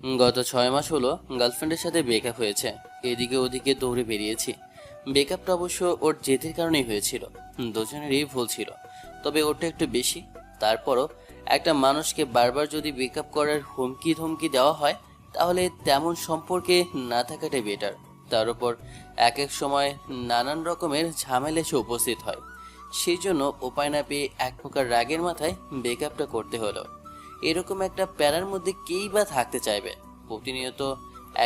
গত 6 মাস হলো গার্লফ্রেন্ডের সাথে ব্রেকআপ হয়েছে। এদিকে ওদিকে দৌড়ে বেরিয়েছি। ব্রেকআপটা অবশ্য ওর জেদের কারণেই হয়েছিল। দুজনেরই ভুল ছিল, তবে ওটা একটু বেশি। তারপরও একটা মানুষকে বারবার যদি ব্রেকআপ করার হুমকি ধমকি দেওয়া হয়, তাহলে তেমন সম্পর্কে না থাকাটাই বেটার। তার উপর এক এক সময় নানান রকমের ঝামেলা এসে উপস্থিত হয়। সেই জন্য উপায় না পেয়ে এক প্রকার রাগের মাথায় ব্রেকআপটা করতে হলো। এরকম একটা প্যারার মধ্যে কেই বা থাকতে চাইবে? প্রতিনিয়ত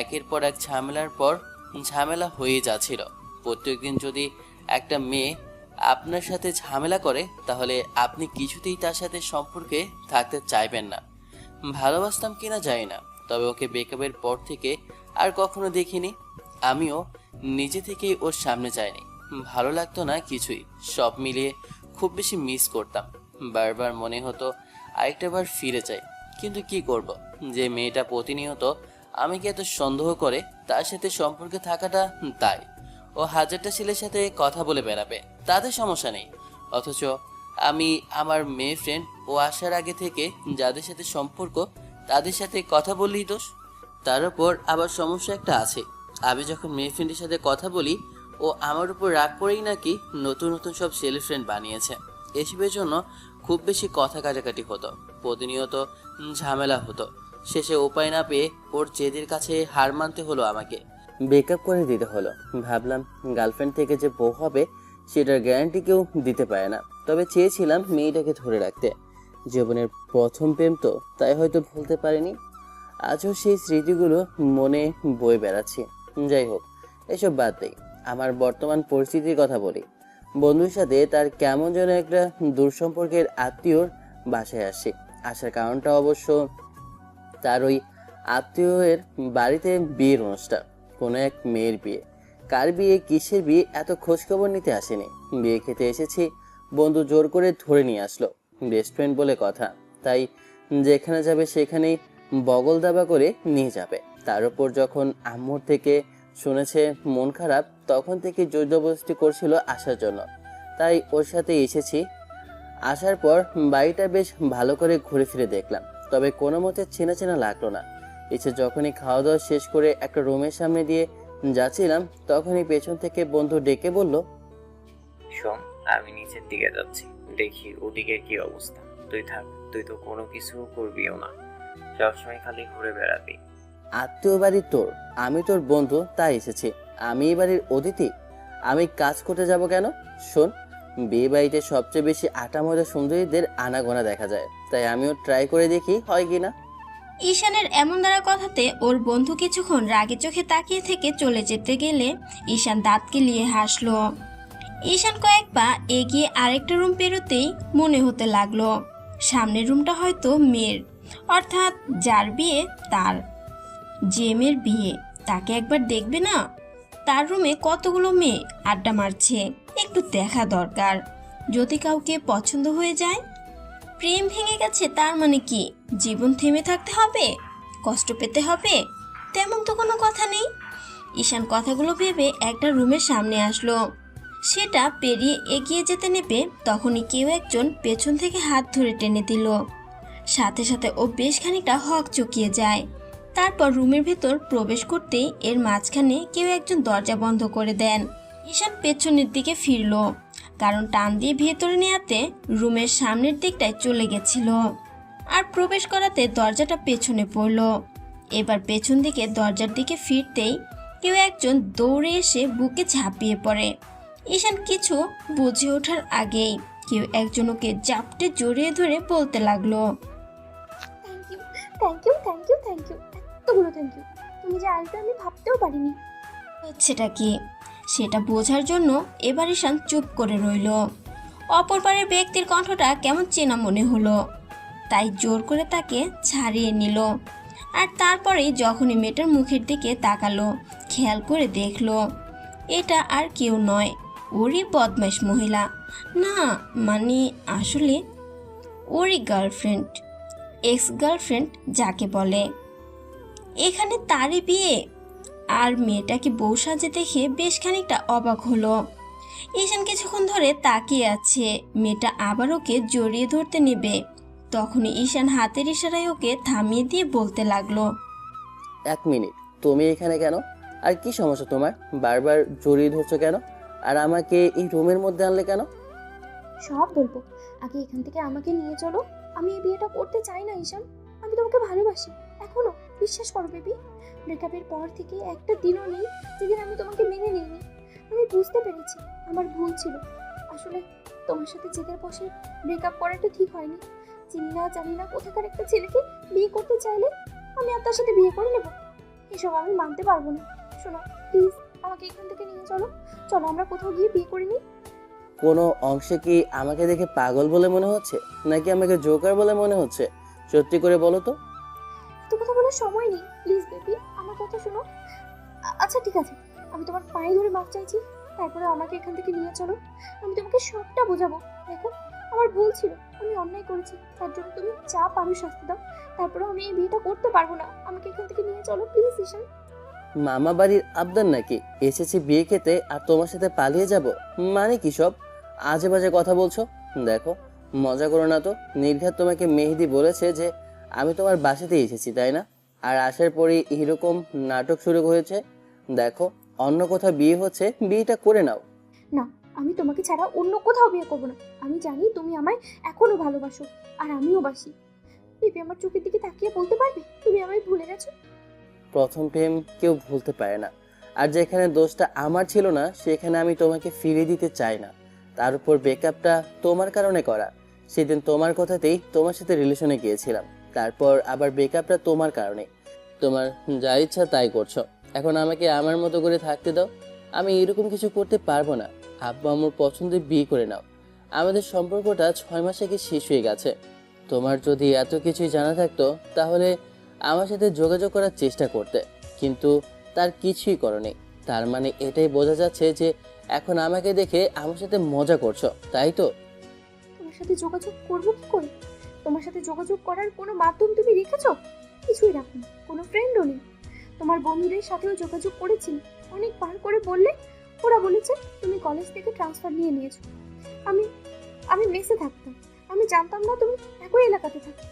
একের পর এক ঝামেলার পর ঝামেলা হয়ে যাচ্ছিল। প্রত্যেকদিন যদি একটা মেয়ে আপনার সাথে ঝামেলা করে, তাহলে আপনি কিছুতেই তার সাথে সম্পর্কে থাকতে চাইবেন না। ভালোবাসতাম কিনা জানি না, তবে ওকে ব্রেকআপের পর থেকে আর কখনো দেখিনি। আমিও নিজে থেকেই ওর সামনে যাইনি। ভালো লাগতো না কিছুই। সব মিলিয়ে খুব বেশি মিস করতাম। বারবার মনে হতো আরেকটা বার ফিরে যাই, কিন্তু কি করব? যে মেয়েটা প্রতিনিয়ত আমাকে এত সন্দেহ করে, তার সাথে সম্পর্কে থাকাটা তাই। ও হাজারটা ছেলের সাথে কথা বলে বেড়াবে, তাদের সমস্যা নেই। অথচ আমি আমার মেয়ে ফ্রেন্ড ও আসার আগে থেকে যাদের সাথে সম্পর্ক, তাদের সাথে কথা বললেই দোষ। তার উপর আবার সমস্যা একটা আছে। আমি যখন মেয়ে ফ্রেন্ডের সাথে কথা বলি, ও আমার উপর রাগ করেই নাকি নতুন নতুন সব ছেলে ফ্রেন্ড বানিয়েছে। এসবের জন্য খুব বেশি কথা কাটাকাটি হতো, প্রতিনিয়ত ঝামেলা হতো। শেষে উপায় না পেয়ে ওর জেদের কাছে হার মানতে হলো আমাকে। ব্রেকআপ করে দিতে হলো। ভাবলাম গার্লফ্রেন্ড থেকে যে বউ হবে সেটার গ্যারান্টি কেউ দিতে পারে না, তবে চেয়েছিলাম মেয়েটাকে ধরে রাখতে। জীবনের প্রথম প্রেম তো, তাই হয়তো ভুলতে পারিনি। আজও সেই স্মৃতিগুলো মনে বয়ে বেড়াচ্ছি। যাই হোক, এসব বাদ দেই। আমার বর্তমান পরিস্থিতির কথা বলি। বন্ধুর সাথে তার কেমন যেন একটা দূরসম্পর্কের আত্মীয়র বাসায় আসি। আসার কারণটা অবশ্য তার ওই আত্মীয়ের বাড়িতে বিয়ের অনুষ্ঠান, কোনো এক মেয়ের বিয়ে। কার বিয়ে, কিসের বিয়ে, এত খোঁজখবর নিতে আসেনি। বিয়ে খেতে এসেছি, বন্ধু জোর করে ধরে নিয়ে আসলো। বেস্ট ফ্রেন্ড বলে কথা, তাই যেখানে যাবে সেখানেই বগল দাবা করে নিয়ে যাবে। তার উপর যখন আম্মুর থেকে শুনেছে মন খারাপ, তখন থেকে জোর জবরদস্তি করছিল আসার জন্য, তাই ওর সাথে এসেছি। আসার পর বাড়িটা বেশ ভালো করে ঘুরে ফিরে দেখলাম, তবে কোনো মতে চেনা চেনা লাগলো না। এসে যখনই খাওয়া দাওয়া শেষ করে একটা রুমের সামনে দিয়ে যাচ্ছিলাম, তখনই পেছন থেকে বন্ধু ডেকে বলল, শোন, আমি নিচের দিকে যাচ্ছি, দেখি ওদিকে কি অবস্থা। তুই থাক, তুই তো কোনো কিছু করবিও না, সবসময় খালি ঘুরে বেড়াবি। আত্মীয় বাড়ি তোর, আমি তোর বন্ধু, তাই এসেছি। আমি এই বাড়ির অতিথি, আমি কাজ করতে যাব কেন? শোন, বিয়ে বাড়িতে সবচেয়ে বেশি আটা ময়দা সুন্দরীদের আনাগোনা দেখা যায়, তাই আমিও ট্রাই করে দেখি হয় কিনা। ঈশানের এমন দ্বারা কথাতে ওর বন্ধু কিছুক্ষণ রাগে চোখে তাকিয়ে থেকে চলে যেতে গেলে ঈশান দাঁত কেলিয়ে হাসলো। ঈশান কয়েক পা এগিয়ে আরেকটা রুম পেরোতেই মনে হতে লাগলো সামনের রুমটা হয়তো মেয়ের, অর্থাৎ যার বিয়ে তার। যে মেয়ের বিয়ে, তাকে একবার দেখবে না? তার রুমে কতগুলো মেয়ে আড্ডা মারছে, একটু দেখা দরকার। যদি কাউকে পছন্দ হয়ে যায়, প্রেম ভেঙে গেছে, তার মানে কি জীবন থেমে থাকতে হবে, কষ্ট পেতে হবে? তেমন তো কোনো কথা নেই। ঈশান কথাগুলো ভেবে একটা রুমের সামনে আসলো। সেটা পেরিয়ে এগিয়ে যেতে নেবে তখনই কেউ একজন পেছন থেকে হাত ধরে টেনে দিল। সাথে সাথে ও বেশ খানিকটা হক চকিয়ে যায়। তারপর রুমের ভেতর প্রবেশ করতেই এর মাঝখানে কেউ একজন দরজা বন্ধ করে দেন। ঈশান পেছনের দিকে ফিরল, কারণ টান দিয়ে ভেতরে নেওয়াতে রুমের সামনের দিকটায় চলে গেছিল, আর প্রবেশ করাতে দরজাটা পেছনে পড়ল। এবার পেছন দিকে দরজার দিকে ফিরতেই কেউ একজন দৌড়ে এসে বুকে ঝাঁপিয়ে পড়ে। ঈশান কিছু বুঝে ওঠার আগেই কেউ একজন ওকে জাপটে জড়িয়ে ধরে বলতে লাগলো, thank you, thank you, thank you, thank you, এতগুলো থ্যাংক ইউ। তুমি যে আসবে আমি ভাবতেও পারিনি। হচ্ছেটা কি সেটা বোঝার জন্য এবার ঈশান চুপ করে রইল। অপর পারের ব্যক্তির কণ্ঠটা কেমন চেনা মনে হলো, তাই জোর করে তাকে ছাড়িয়ে নিল। আর তারপরেই যখনই মেয়েটার মুখের দিকে তাকালো, খেয়াল করে দেখলো এটা আর কেউ নয়, ওরই বদমাইশ মহিলা, না মানে আসলে ওরই গার্লফ্রেন্ড, এক্স গার্লফ্রেন্ড যাকে বলে। এখানে তারই বিয়ে, আর মেয়েটাকে বউ সাজে দেখে বেশ খানিকটা অবাক হলো। ঈশান কিছুক্ষণ ধরে তাকিয়ে আছে, মেয়েটা আবার ওকে জড়িয়ে ধরতে নেবে, তখনই ঈশান হাতের ইশারায় ওকে থামিয়ে দিয়ে বলতে লাগলো, এক মিনিট, তুমি এখানে কেন? আর কি সমস্যা তোমার? বারবার জড়িয়ে ধরছো কেন? আর আমাকে এই রুমের মধ্যে আনলে কেন? সব বলবো, আগে এখান থেকে আমাকে নিয়ে চলো। আমি এই বিয়েটা করতে চাই না ঈশান। আমি তোমাকে ভালোবাসি এখনো, বিশ্বাস করো বেবি। ব্রেকআপের পর থেকে একটা দিনও নেই যেদিন আমি তোমাকে মেনে নিইনি। আমি বুঝতে পেরেছি আমার ভুল ছিল। আসলে তোমার সাথে জেদের বসে ব্রেকআপ করাটা ঠিক হয়নি। চিনি না জানি না কোথাকার একটা ছেলেকে বিয়ে করতে চাইলে আমি আর তার সাথে বিয়ে করে নেব, এসব আমি মানতে পারবো না। শোনো প্লিজ, আমাকে এখান থেকে নিয়ে চলো। চলো আমরা কোথাও গিয়ে বিয়ে করে নিই। কোনো অংশে কি আমাকে দেখে পাগল বলে মনে হচ্ছে, নাকি আমাকে জোকার বলে মনে হচ্ছে? সত্যি করে বলো তো। তো কথা বলার সময় নেই, প্লিজ বেবি আমার কথা শোনো। আচ্ছা ঠিক আছে, আমি তোমার পায়ে ধরে মাপ চাইছি, তারপরে আমাকে এখান থেকে নিয়ে চলো। আমি তোমাকে সবটা বোঝাবো। দেখো আমার ভুল ছিল, আমি অন্যায় করেছি, তার জন্য তুমি যা পারো শাস্তি দাও। তারপরে আমি এই বিয়েটা করতে পারবো না, আমাকে এখান থেকে নিয়ে চলো প্লিজ ঈশান। মামা বাড়ির আবদার নাকি এসেছি বিয়ে খেতে আর তোমার সাথে পালিয়ে যাব? মানে কি সব আজে বাজে কথা বলছো? দেখো, মজা করো না তো। নির্ঘাত তোমাকে মেহেদি বলেছে যে আমি তোমার বাসাতে এসেছি, তাই না? আর আসার পরই এরকম নাটক শুরু হয়েছে। দেখো, অন্য কোথাও বিয়ে হচ্ছে, বিয়েটা করে নাও। না, আমি তোমাকে ছাড়া অন্য কোথাও বিয়ে করবো না। আমি জানি তুমি আমায় এখনো ভালোবাসো, আর আমিও বাসি। বেবি আমার চোখের দিকে তাকিয়ে বলতে পারবে তুমি আমায় ভুলে গেছো? প্রথম প্রেম কেউ ভুলতে পারে না। আর যেখানে দোষটা আমার ছিল না সেখানে আমি তোমাকে ফিরিয়ে দিতে চাই না। তার উপর ব্রেকআপটা তোমার কারণে করা। সেদিন তোমার কথাতেই তোমার সাথে রিলেশনে গিয়েছিলাম, তারপর আবার ব্রেকআপটা তোমার কারণে। তোমার যা ইচ্ছা তাই করছো। এখন আমাকে আমার মতো করে থাকতে দাও। আমি এরকম কিছু করতে পারবো না। আব্বু আমার পছন্দের বিয়ে করে নাও। আমাদের সম্পর্কটা 6 মাস আগে শেষ হয়ে গেছে। তোমার যদি এত কিছুই জানা থাকতো তাহলে আমার সাথে যোগাযোগ করার চেষ্টা করতে, কিন্তু তার কিছুই করনি। তার মানে এটাই বোঝা যাচ্ছে যে এখন আমাকে দেখে আমার সাথে মজা করছো, তাই তো? তোমার সাথে যোগাযোগ করবো কি করে? তোমার সাথে যোগাযোগ করার কোনো মাধ্যম তুমি রেখেছো? কিছুই রাখুন, কোনো ফ্রেন্ডও নেই। তোমার বন্ধুদের সাথেও যোগাযোগ করেছিলে, অনেক বার করে বললে, ওরা বলেছে তুমি কলেজ থেকে ট্রান্সফার নিয়ে নিয়েছো। আমি আমি মেসে থাকতাম, আমি জানতাম না তুমি একই এলাকাতে থাকো।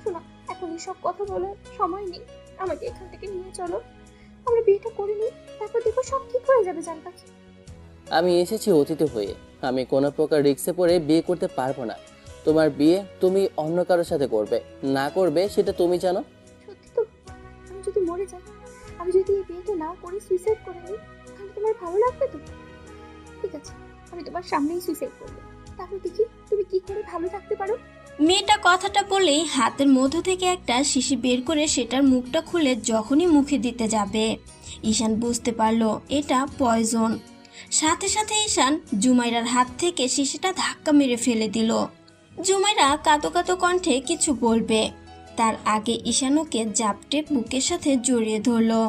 শোনো, এখন এসব কথা বলার সময় নেই, আমাকে এখান থেকে নিয়ে চলো। আমরা বিয়েটা করে নিই, তারপর দেখো সব ঠিক হয়ে যাবে জান পাখি। আমি এসেছি অতিথি হয়ে। আমি কোনো প্রকার রিস্কে পড়ে বিয়ে করতে পারবো না। তোমার বিয়ে তুমি অন্য কারোর সাথে করবে, না করবে সেটা তুমি জানো। সত্যি তো? আমি যদি মরে যাই, আমি যদি এই বিয়েটা না করে সুইসাইড করে নিই, তাহলে তোমার ভালো লাগবে তো? ঠিক আছে, আমি তোমার সামনেই সুইসাইড করবো, তারপর দেখি তুমি কি করে ভালো থাকতে পারো। মেয়েটা কথাটা বলেই হাতের মধ্য থেকে একটা শিশি বের করে সেটার মুখটা খুলে যখনই মুখে দিতে যাবে, ঈশান বুঝতে পারলো এটা পয়জন। সাথে সাথে ঈশান জুমাইরার হাত থেকে শিশিটা ধাক্কা মেরে ফেলে দিল। জুমাইরা কাতো কাতো কণ্ঠে কিছু বলবে, তার আগে ঈশান ওকে জাপটে বুকের সাথে জড়িয়ে ধরলো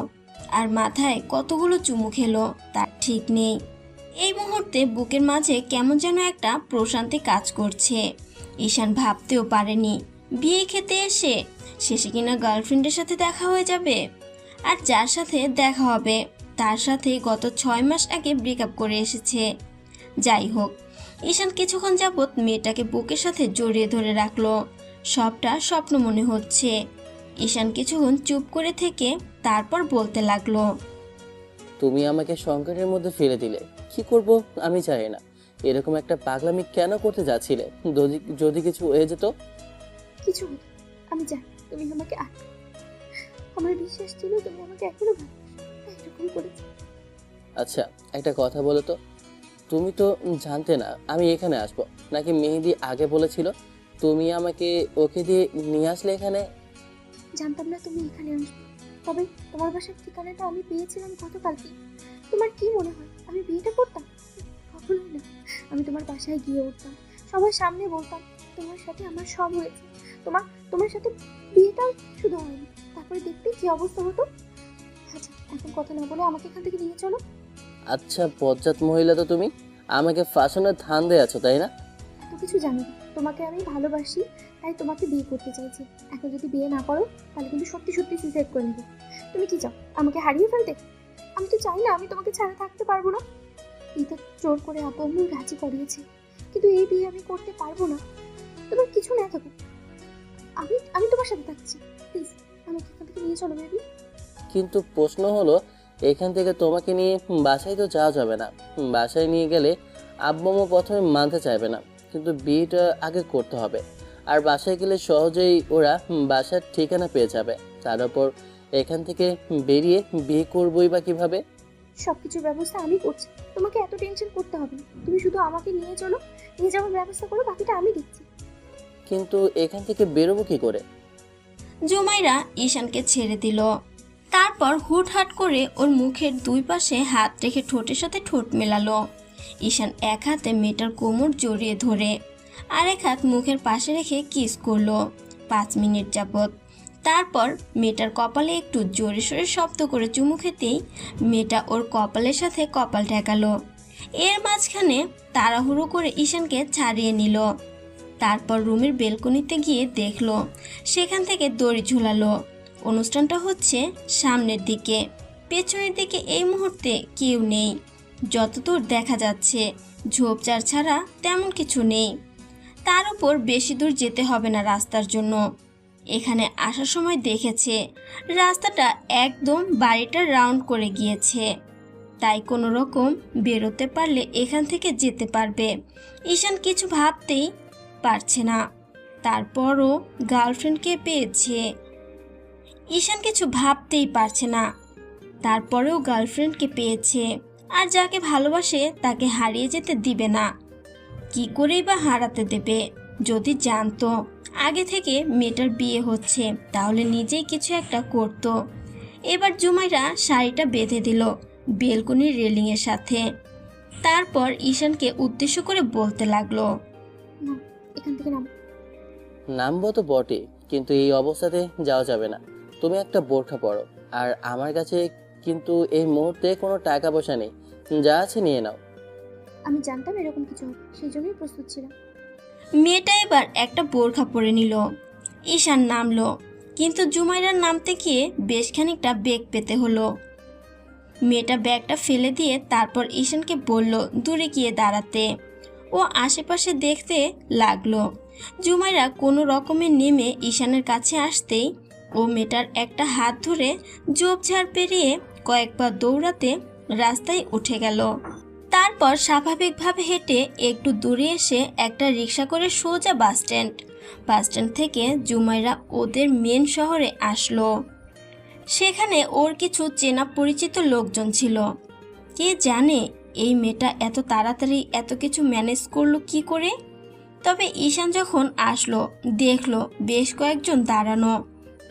আর মাথায় কতগুলো চুমু খেলো তার ঠিক নেই। এই মুহূর্তে বুকের মাঝে কেমন যেন একটা প্রশান্তি কাজ করছে। ঈশান ভাবতেও পারেনি বিয়ে খেতে এসে শেষে কিনা গার্লফ্রেন্ডের সাথে দেখা হয়ে যাবে। আর যার সাথে দেখা হবে তার সাথে গত 6 মাস আগে ব্রেকআপ করে এসেছে। যাই হোক, ঈশান কিছুক্ষণ যাবৎ মেয়েটাকে বুকের সাথে জড়িয়ে ধরে রাখলো। সবটা স্বপ্ন মনে হচ্ছে। ঈশান কিছুক্ষণ চুপ করে থেকে তারপর বলতে লাগলো, তুমি আমাকে সংকটের মধ্যে ফেলে দিলে। কি করব আমি জানি না। এরকম একটা পাগলামি কেন করতে যাচ্ছিলে? যদি যদি কিছু হয়ে যেত? কিছু হতো, আমি জানি তুমি আমাকে আটকে। আমার বিশ্বাস ছিল তুমি আমাকে এখনো ভালোবাসো, তাই এরকম করেছি। আচ্ছা, একটা কথা বলো তো, তুমি তো জানতে না আমি এখানে আসবো, নাকি মেহেদি আগে বলেছিল? তুমি আমাকে ওকে দিয়ে নিয়ে আসলে এখানে। জানতাম না তুমি এখানে আসবে, তবে তোমার বাসার ঠিকানাটা আমি পেয়েছিলাম গতকালকে। তোমার কি মনে হয় আমি বিয়েটা করতাম? কখনোই না। আমি তোমার বাসায় গিয়ে উঠতাম, সবার সামনে বলতাম তোমার সাথে আমার সব হয়েছে। তোমার সাথে বিয়েটাও শুধু হয়নি, তারপরে দেখতে কি অবস্থা হতো। আচ্ছা এখন কথা না বলে আমাকে এখান থেকে নিয়ে চলো। আচ্ছা, বজ্জাত মহিলা তো তুমি, আমাকে ফাঁসানোর ধান্দে আছো তাই না? এত কিছু জানি না, তোমাকে আমি ভালোবাসি তাই তোমাকে বিয়ে করতে চাইছি। এখন যদি বিয়ে না করো তাহলে কিন্তু সত্যি সত্যি সুইসাইড করে নেবো। তুমি কি চাও আমাকে হারিয়ে ফেলতে? আমি তো চাই না আমি তোমাকে ছাড়া থাকতে পারবো না। এটা জোর করে আপু আম্মু রাজি করিয়েছে, কিন্তু এই বিয়ে আমি করতে পারবো না। তোমার কিছু না থাকুক, আমি আমি তোমার সাথে থাকছি, প্লিজ আমাকে এখান থেকে নিয়ে চলো বেবি। কিন্তু প্রশ্ন হলো, এখান থেকে তোমাকে নিয়ে বাসায় তো যাওয়া যাবে না। বাসায় নিয়ে গেলে আব্বু আম্মু প্রথমে মানতে চাইবে না, কিন্তু বিয়েটা আগে করতে হবে। আর বাসায় গেলে সহজেই ওরা বাসার ঠিকানা পেয়ে যাবে। তার উপর এখান থেকে বেরিয়ে বিয়ে করবোই বা কিভাবে? সব কিছুর ব্যবস্থা আমি করছি, তোমাকে এত টেনশন করতে হবে না। তুমি শুধু আমাকে নিয়ে চলো, নিয়ে যাওয়ার ব্যবস্থা করো, বাকিটা আমি দেখছি। কিন্তু এখান থেকে বেরোবো কি করে? জুমাইরা ঈশানকে ছেড়ে দিল। তারপর হুটহাট করে ওর মুখের দুই পাশে হাত রেখে ঠোঁটের সাথে ঠোঁট মেলালো। ঈশান এক হাতে মেয়েটার কোমর জড়িয়ে ধরে আর এক হাত মুখের পাশে রেখে কিস করলো 5 মিনিট যাবৎ। তারপর মেয়েটার কপালে একটু জোরে সোরে শব্দ করে চুমু খেতেই মেয়েটা ওর কপালের সাথে কপাল ঠেকালো। এর মাঝখানে তাড়াহুড়ো করে ঈশানকে ছাড়িয়ে নিল। তারপর রুমের বেলকনিতে গিয়ে দেখলো সেখান থেকে দড়ি ঝুলালো। অনুষ্ঠানটা হচ্ছে সামনের দিকে, পেছনের দিকে এই মুহূর্তে কেউ নেই। যতদূর দেখা যাচ্ছে ঝোপঝাড় ছাড়া তেমন কিছু নেই। তার উপর বেশি দূর যেতে হবে না রাস্তার জন্য। এখানে আসার সময় দেখেছে রাস্তাটা একদম বাড়িটা রাউন্ড করে গিয়েছে, তাই কোনো রকম বেরোতে পারলে এখান থেকে যেতে পারবে। ঈশান কিছু ভাবতেই পারছে না, তারপরও গার্লফ্রেন্ডকে পেয়েছে। ঈশান কিছু ভাবতেই পারছে না, তারপরেও গার্লফ্রেন্ডকে পেয়েছে। আর যাকে ভালোবাসে তাকে হারিয়ে যেতে দিবে না। কি করেই বা হারাতে দেবে? যদি জানতো আগে থেকে মেয়েটার বিয়ে হচ্ছে তাহলে নিজেই কিছু একটা করত। এবার জুমাইরা শাড়িটা বেঁধে দিল বেলকনির রেলিংয়ের সাথে। তারপর ঈশানকে উদ্দেশ্য করে বলতে লাগলো, না, এখান থেকে নাম। নামবো তো বটে, কিন্তু এই অবস্থাতে যাওয়া যাবে না। তুমি একটা বোরখা পরো। আর আমার কাছে কিন্তু এই মুহূর্তে কোনো টাকা পয়সা নেই, যা আছে নিয়ে নাও। আমি জানতাম এরকম কিছু হবে, সেই জন্যই প্রস্তুত ছিলাম। মেয়েটা এবার একটা বোরখা পরে নিল। ঈশান নামলো, কিন্তু জুমাইরার নামতে গিয়ে বেশ খানিকটা বেগ পেতে হলো। মেয়েটা ব্যাগটা ফেলে দিয়ে তারপর ঈশানকে বলল দূরে গিয়ে দাঁড়াতে। ও আশেপাশে দেখতে লাগলো। জুমাইরা কোনো রকমে নেমে ঈশানের কাছে আসতেই ও মেয়েটার একটা হাত ধরে ঝোপঝাড় পেরিয়ে কয়েকবার দৌড়াতে রাস্তায় উঠে গেল। তারপর স্বাভাবিকভাবে হেঁটে একটু দূরে এসে একটা রিক্সা করে সোজা বাস স্ট্যান্ড থেকে জুমাইরা ওদের মেন শহরে আসলো। সেখানে ওর কিছু চেনা পরিচিত লোকজন ছিল। কে জানে এই মেয়েটা এত তাড়াতাড়ি এত কিছু ম্যানেজ করলো কি করে। তবে ঈশান যখন আসলো দেখলো বেশ কয়েকজন দাঁড়ানো।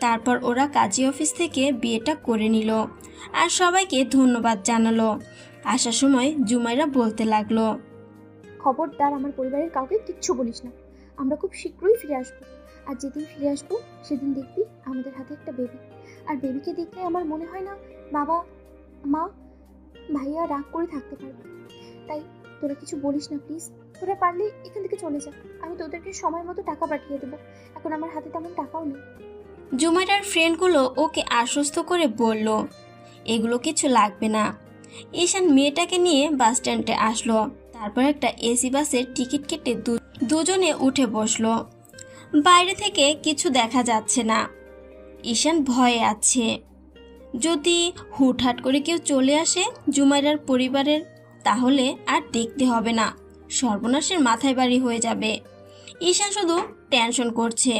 তারপর ওরা কাজী অফিস থেকে বিয়েটা করে নিল আর সবাইকে ধন্যবাদ জানালো। আসার সময় জুমাইরা বলতে লাগলো, খবরদার আমার পরিবারের কাউকে কিচ্ছু বলিস না। আমরা খুব শীঘ্রই ফিরে আসবো। আর যেদিন ফিরে আসবো সেদিন দেখবি আমাদের হাতে একটা বেবি। আর বেবিকে দেখলে আমার মনে হয় না বাবা মা ভাইয়া রাগ করে থাকতে পারবে। তাই তোরা কিছু বলিস না প্লিজ। তোরা পারলে এখান থেকে চলে যা, আমি তোদেরকে সময় মতো টাকা পাঠিয়ে দেবো। এখন আমার হাতে তেমন টাকাও নেই। জুমাইরার ফ্রেন্ডগুলো ওকে আশ্বস্ত করে বলল এগুলো কিছু লাগবে না। ঈশান মেয়েটাকে নিয়ে বাস স্ট্যান্ডে আসলো। তারপর একটা এসি বাসের টিকিট কেটে দুজনে উঠে বসলো। বাইরে থেকে কিছু দেখা যাচ্ছে না। ঈশান ভয়ে আছে, যদি হুটহাট করে কেউ চলে আসে জুমাইরার পরিবারের, তাহলে আর দেখতে হবে না, সর্বনাশের মাথায় বাড়ি হয়ে যাবে। ঈশান শুধু টেনশন করছে।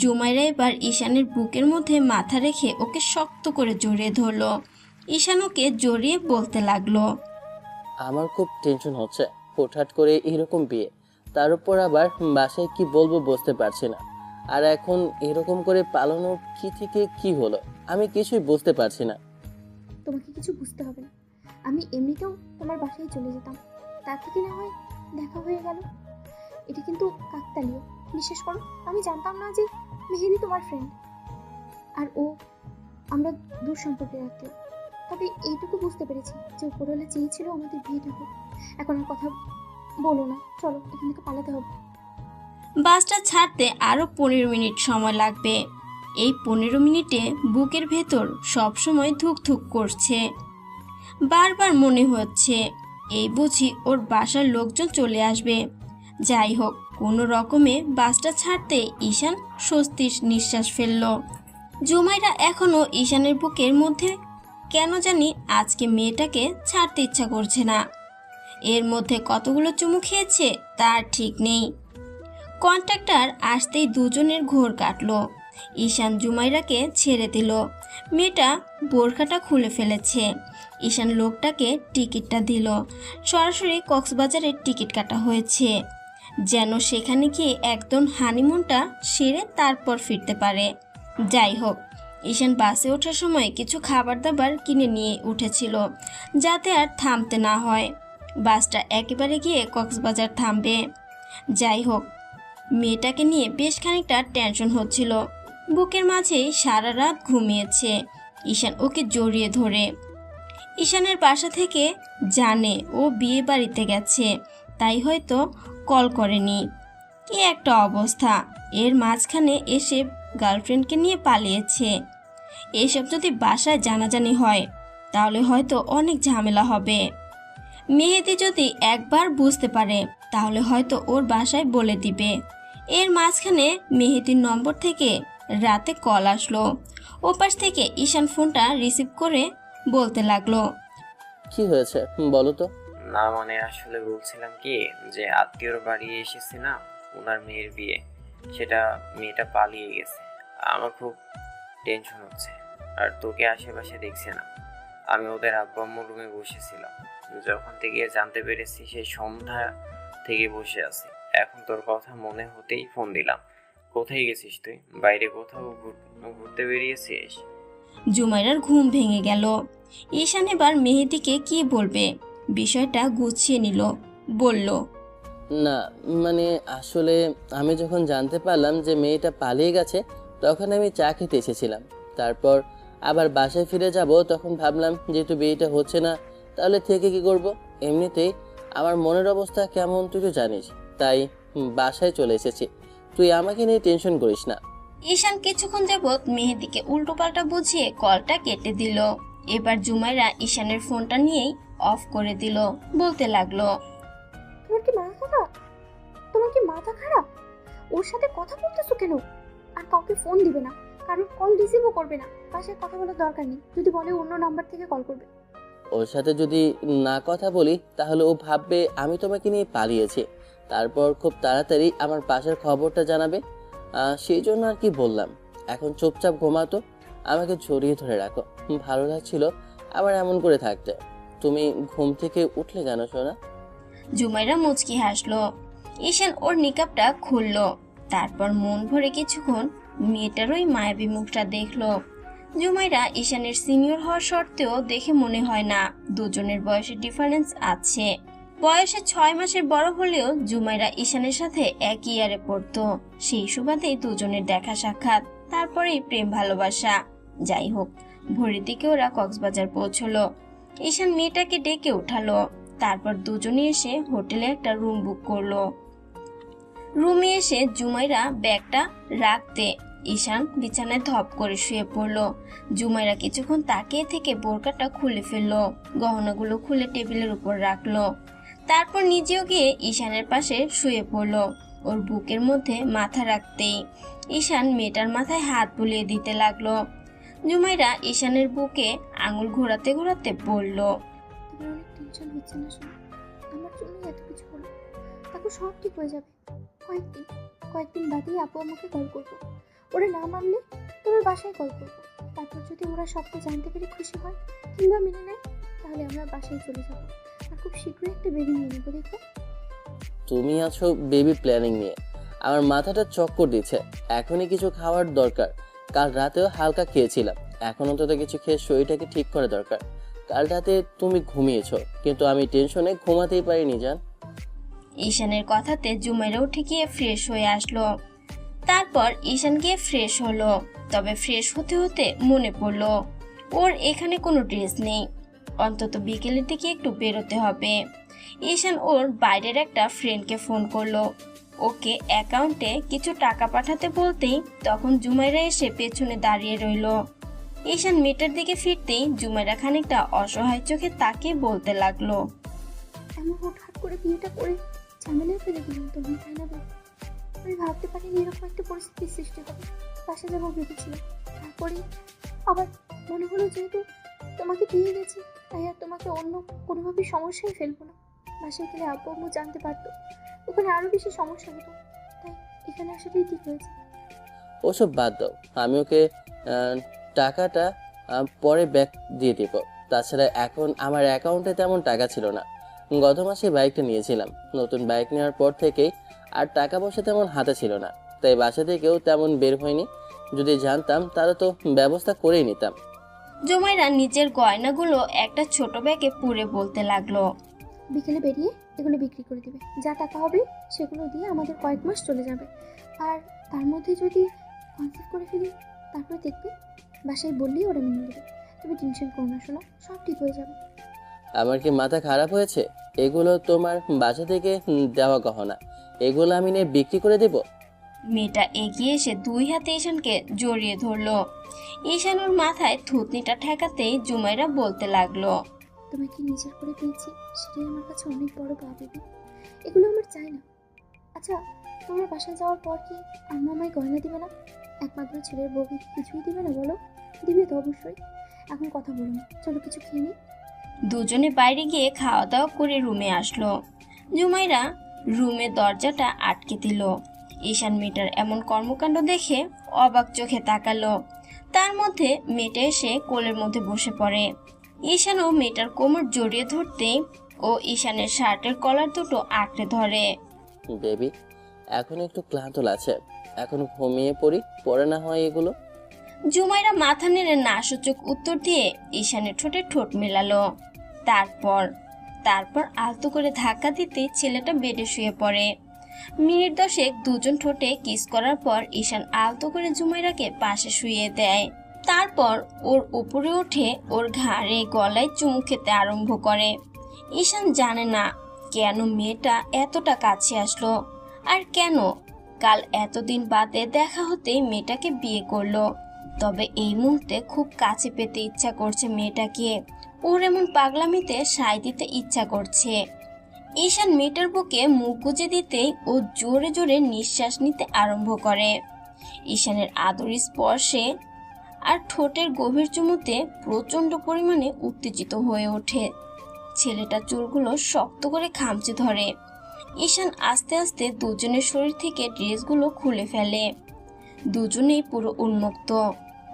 জুমাইরা এবার ঈশানের বুকের মধ্যে মাথা রেখে ওকে শক্ত করে জড়িয়ে ধরলো। ঈশান ওকে জড়িয়ে বলতে লাগলো, আমার খুব টেনশন হচ্ছে, হুটহাট করে এরকম বিয়ে, তার উপর আবার বাসায় কি বলবো বুঝতে পারছি না। আর এখন এরকম করে পালানো কি থেকে কি হলো আমি কিছুই বুঝতে পারছি না। তোমাকে কিছু বুঝতে হবে না, আমি এমনিতেও তোমার বাসায় চলে যেতাম, তার থেকে না হয় দেখা হয়ে গেল। এটা কিন্তু কাকতালীয়, বিশ্বাস করো। আমি জানতাম না যে মেহেদি তোমার ফ্রেন্ড আর ও আমরা দূর সম্পর্কে রাখতে। তবে এইটুকু বুঝতে পেরেছি যে উপরওয়ালা চেয়েছিল আমাদের বিয়েটা হোক। এখন আর কথা বলো না, চলো এখান থেকে পালাতে হবে। বাসটা ছাড়তে আরও 15 মিনিট সময় লাগবে। এই 15 মিনিটে বুকের ভেতর সব সময় ধুকধুক করছে। বারবার মনে হচ্ছে এই বুঝি ওর বাসার লোকজন চলে আসবে। যাই হোক, কোনো রকমে বাসটা ছাড়তে ঈশান স্বস্তির নিঃশ্বাস ফেলল। জুমাইরা এখনো ঈশানের বুকের মধ্যে কেন জানি আজকে মেয়েটাকে ছাড়তে ইচ্ছা করছে না। এর মধ্যে কতগুলো চুমু খেয়েছে তার ঠিক নেই। কন্ট্রাক্টর আসতেই দুজনের ঘোর কাটলো। ঈশান জুমাইরাকে ছেড়ে দিল। মেয়েটা বোরখাটা খুলে ফেলেছে। ঈশান লোকটাকে টিকিটটা দিল। সরাসরি কক্সবাজারের টিকিট কাটা হয়েছে, যেন সেখানে গিয়ে একদম হানিমুনটা সেরে তারপর ফিরতে পারে। যাই হোক, ঈশান বাসে ওঠার সময় কিছু খাবার দাবার কিনে নিয়ে উঠেছিল, যাতে আর থামতে না হয়। বাসটা একেবারে গিয়ে কক্সবাজার থামবে। যাই হোক, মেয়েটাকে নিয়ে বেশ খানিকটা টেনশন হচ্ছিল। বুকের মাঝেই সারা রাত ঘুমিয়েছে। ঈশান ওকে জড়িয়ে ধরে। ঈশানের বাসা থেকে জানে ও বিয়ে বাড়িতে গেছে, তাই হয়তো কল করেনি। কি একটা অবস্থা! এর মাঝখানে এসে গার্লফ্রেন্ডকে নিয়ে পালিয়েছে। এসব যদি বাসায় জানাজানি হয় তাহলে হয়তো অনেক ঝামেলা হবে। মেহেদি যদি একবার বুঝতে পারে তাহলে হয়তো ওর বাসায় বলে দিবে। এর মাঝখানে মেহেদির নম্বর থেকে রাতে কল আসলো। ওপাশ থেকে ঈশান ফোনটা রিসিভ করে বলতে লাগলো, কি হয়েছে বলো তো। না মানে আসলে বলছিলাম কি, যে আত্মীয়র বাড়ি এসেছি না, ওনার মেয়ের বিয়ে, সেটা মেয়েটা পালিয়ে গেছে। আমার খুব টেনশন হচ্ছে, আর তোকে আশেপাশে দেখছি না। আমি ওদের আব্বা আম্মুর রুমে বসেছিলাম, যখন থেকে জানতে পেরেছি সেই সন্ধ্যা থেকে বসে আছি। এখন তোর কথা মনে হতেই ফোন দিলাম। কোথায় গেছিস তুই? বাইরে কোথাও ঘুরতে বেরিয়েছিস? জুমাইরার ঘুম ভেঙে গেল। ঈশান এবার মেহেদিকে কি বলবে বিষয়টা গুছিয়ে নিল। বলল, না মানে আসলে আমি যখন জানতে পারলাম যে মেয়েটা পালিয়ে গেছে তখন আমি চা খেতে এসেছিলাম। তারপর আবার বাসায় ফিরে যাব, তখন ভাবলাম যেহেতু বিয়েটা হচ্ছে না তাহলে থেকে কি করব। এমনিতেই আমার মনের অবস্থা কেমন তুই তো জানিস, তাই বাসায় চলে এসেছি। তুই আমাকে নিয়ে টেনশন করিস না। ঈশান কিছুক্ষণ যাবৎ মেহেদিকে উল্টোপাল্টা বুঝিয়ে কলটা কেটে দিল। এবার জুমাইরা ঈশানের ফোনটা নিয়েই অফ করে দিল। বলতে লাগলো, তোমার কি মাথা খারাপ? তোমার কি মাথা খারাপ? ওর সাথে কথা বলতেছো কেন? আর কাউকে ফোন দিবে না, কারোর কল রিসিভও করবে না। বাসায় কথা বলার দরকার নেই, যদি বলে অন্য নাম্বার থেকে কল করবে। ওর সাথে যদি না কথা বলি তাহলে ও ভাববে আমি তোমাকে নিয়ে পালিয়েছি, তারপর খুব তাড়াতাড়ি আমার পাশের খবরটা জানাবে। সেই জন্য আর কি বললাম। এখন চুপচাপ ঘুমাতো, আমাকে জড়িয়ে ধরে রাখো। ভালো লাগছিল আবার এমন করে থাকতে। তুমি ঘুম থেকে উঠলে কেন সোনা? জুমাইরা মুচকি হাসলো। ঈশান ওর নিকাবটা খুললো। তারপর মন ভরে কিছুক্ষণ মেয়েটার ওই মায়াবী মুখটা দেখলো। জুমাইরা ঈশানের সিনিয়র হওয়ার সত্ত্বেও দেখে মনে হয় না দুজনের বয়সের ডিফারেন্স আছে। বয়সে 6 মাসের বড় হলেও জুমাইরা ঈশানের সাথে একই ইয়ারে পড়তো। সেই সুবাদেই দুজনের দেখা সাক্ষাৎ, তারপরেই প্রেম ভালোবাসা। যাই হোক, ভোরের দিকে ওরা কক্সবাজার পৌঁছলো। ঈশান মেয়েটাকে ডেকে উঠালো। তারপর দুজনে এসে হোটেলে একটা রুম বুক করলো। রুমে এসে জুমাইরা ব্যাগটা রাখতে ঈশান বিছানায় ধপ করে শুয়ে পড়লো। জুমাইরা কিছুক্ষণ তাকিয়ে থেকে বোরকাটা খুলে ফেললো, গহনাগুলো খুলে টেবিলের উপর রাখলো। তারপর নিজেও গিয়ে ঈশানের পাশে শুয়ে পড়লো। ওর বুকের মধ্যে মাথা রাখতেই ঈশান মেয়েটার মাথায় হাত বুলিয়ে দিতে লাগলো। জুমাইরা ঈশানের বুকে আঙুল ঘোরাতে ঘোরাতে বলল, তোমার অনেক টেনশন হচ্ছে না শোনো? আমার জন্যই এত কিছু হলো। তারপর সব ঠিক হয়ে যাবে। কয়েকদিন বাদেই আপু আমাকে কল করবো। ওরা না মানলে তোমার বাসায় কল করবো। তারপর যদি ওরা সবটা জানতে পেরে খুশি হয় কিংবা মেনে নেয়, তাহলে আমরা বাসায় চলে যাবো। আর খুব শীঘ্রই একটা বেবি নিয়ে নেবো। দেখো, তুমি আছো বেবি প্ল্যানিং নিয়ে, আমার মাথাটা চক্কর দিচ্ছে। এখনই কিছু খাওয়ার দরকার। কাল রাতেও হালকা খেয়েছিলাম, এখন অন্তত কিছু খেয়ে শরীরটাকে ঠিক করা দরকার। কাল রাতে তুমি ঘুমিয়েছো, কিন্তু আমি টেনশনে ঘুমাতেই পারিনি জান। ঈশানের কথাতে জুমাইরা উঠে গিয়ে ফ্রেশ হয়ে আসলো। তারপর ঈশান গিয়ে ফ্রেশ হলো। তবে ফ্রেশ হতে হতে মনে পড়লো ওর এখানে কোনো ড্রেস নেই। অন্তত বিকেলের দিকে একটু বেরোতে হবে। ঈশান ওর বাইরের একটা ফ্রেন্ডকে ফোন করলো। ওকে অ্যাকাউন্টে কিছু টাকা পাঠাতে বলতেই তখন জুমাইরা এসে পেছনে দাঁড়িয়ে রইলো। ঈশান মেয়েটার দিকে ফিরতেই জুমাইরা খানিকটা অসহায় চোখে তাকিয়ে বলতে লাগলো, এমন হুটহাট করে বিয়েটা করে ঝামেলায় ফেলে দিলাম তুমি, তাই না? আমি ভাবতে পারিনি এরকম একটা পরিস্থিতির সৃষ্টি হবে। বাসা যাবো ভেবেছিলাম, তারপরে আবার মনে হলো যেহেতু তোমাকে পেয়ে গেছি তাই আর তোমাকে অন্য কোনোভাবে সমস্যায় ফেলবো না। বাসায় গেলে আব্বু আম্মু জানতে পারতো, ওখানে আরো বেশি সমস্যা হতো, তাই এখানে আসাটাই ঠিক হয়েছে। ওসব বাদ দাও, আমি ওকে টাকাটা পরে ব্যাক দিয়ে দেবো। তাছাড়া এখন আমার অ্যাকাউন্টে তেমন টাকা ছিল না। গত মাসে বাইকটা নিয়েছিলাম। নতুন বাইক নেওয়ার পর থেকেই আর টাকা পয়সা তেমন হাতে ছিল না, তাই বাসা থেকেও তেমন বের হয়নি। যদি জানতাম তাহলে তো ব্যবস্থা করেই নিতাম। জুমাইরা নিজের গয়নাগুলো একটা ছোট ব্যাগে পুরে বলতে লাগলো। বিকেলে বেরিয়ে এগুলো বিক্রি করে দেবে, যা টাকা হবে সেগুলো দিয়ে আমাদের কয়েক মাস চলে যাবে। আর তার মধ্যে যদি কনসিভ করে ফেলি তারপরে দেখবে, বাসায় বললেই ওরা মেনে নেবে। তুমি টেনশন করো না, শোনো, সব ঠিক হয়ে যাবে। আমার কি মাথা খারাপ হয়েছে? এগুলো তোমার বাসা থেকে দেওয়া গহনা, এগুলো আমি নিয়ে বিক্রি করে দেব? মেয়েটা এগিয়ে এসে দুই হাতে ঈশানকে জড়িয়ে ধরলো। ঈশান ওর মাথায় থুতনিটা ঠেকাতেই জুমাইরা বলতে লাগলো। তোমাকে নিজের করে পেয়েছি, সেটাই আমার কাছে অনেক বড় পাওয়া বেবি। এগুলো আমার চাই না। আচ্ছা, তোমার বাসায় যাওয়ার পর কি আম্মা আমায় গয়না দিবে না? একমাত্র ছেলের বউকে কি কিছুই দিবে না বলো? দিবে তো অবশ্যই। এখন কথা বলো না, চলো কিছু খেয়ে নিই। দুজনে বাইরে গিয়ে খাওয়া দাওয়া করে রুমে আসলো। জুমাইরা রুমের দরজাটা আটকে দিল। ঈশান মেয়েটার এমন কর্মকাণ্ড দেখে অবাক চোখে তাকালো। তার মধ্যে মেয়েটা এসে কোলের মধ্যে বসে পড়ে। ঈশানও মেয়েটার কোমর জড়িয়ে ধরতে ও ঈশানের শার্টের কলার দুটো আঁকড়ে ধরে। বেবি, এখন একটু ক্লান্ত লাগছে, এখন ঘুমিয়ে পড়ি, পরে না হয় এগুলো। জুমাইরা মাথা নেড়ে নাসূচক উত্তর দিয়ে ঈশানের ঠোঁটে ঠোঁট মেলালো। তারপর আলতো করে ধাক্কা দিতে ছেলেটা বেডে শুয়ে পড়ে। মিনিট 10 দুজন ঠোঁটে কিস করার পর ঈশান আলতো করে জুমাইরাকে পাশে শুইয়ে দেয়। তারপর ওর উপরে উঠে ওর ঘাড়ে গলায় চুমু খেতে আরম্ভ করে। ঈশান জানে না কেন মেয়েটা এতটা কাছে আসলো, আর কেন কাল এতদিন বাদে দেখা হতেই মেয়েটাকে বিয়ে করলো। তবে এই মুহূর্তে খুব কাছে পেতে ইচ্ছা করছে মেয়েটাকে। ওর এমন পাগলামিতে সায় দিতে ইচ্ছা করছে। ঈশান মেয়েটার বুকে মুখ গুজে দিতেই ও জোরে জোরে নিঃশ্বাস নিতে আরম্ভ করে। ঈশানের আদরি স্পর্শে আর ঠোঁটের গভীর চুমুতে প্রচণ্ড পরিমাণে উত্তেজিত হয়ে ওঠে। ছেলেটা চুলগুলো শক্ত করে খামচে ধরে। ঈশান আস্তে আস্তে দুজনের শরীর থেকে ড্রেসগুলো খুলে ফেলে। দুজনেই পুরো উন্মুক্ত।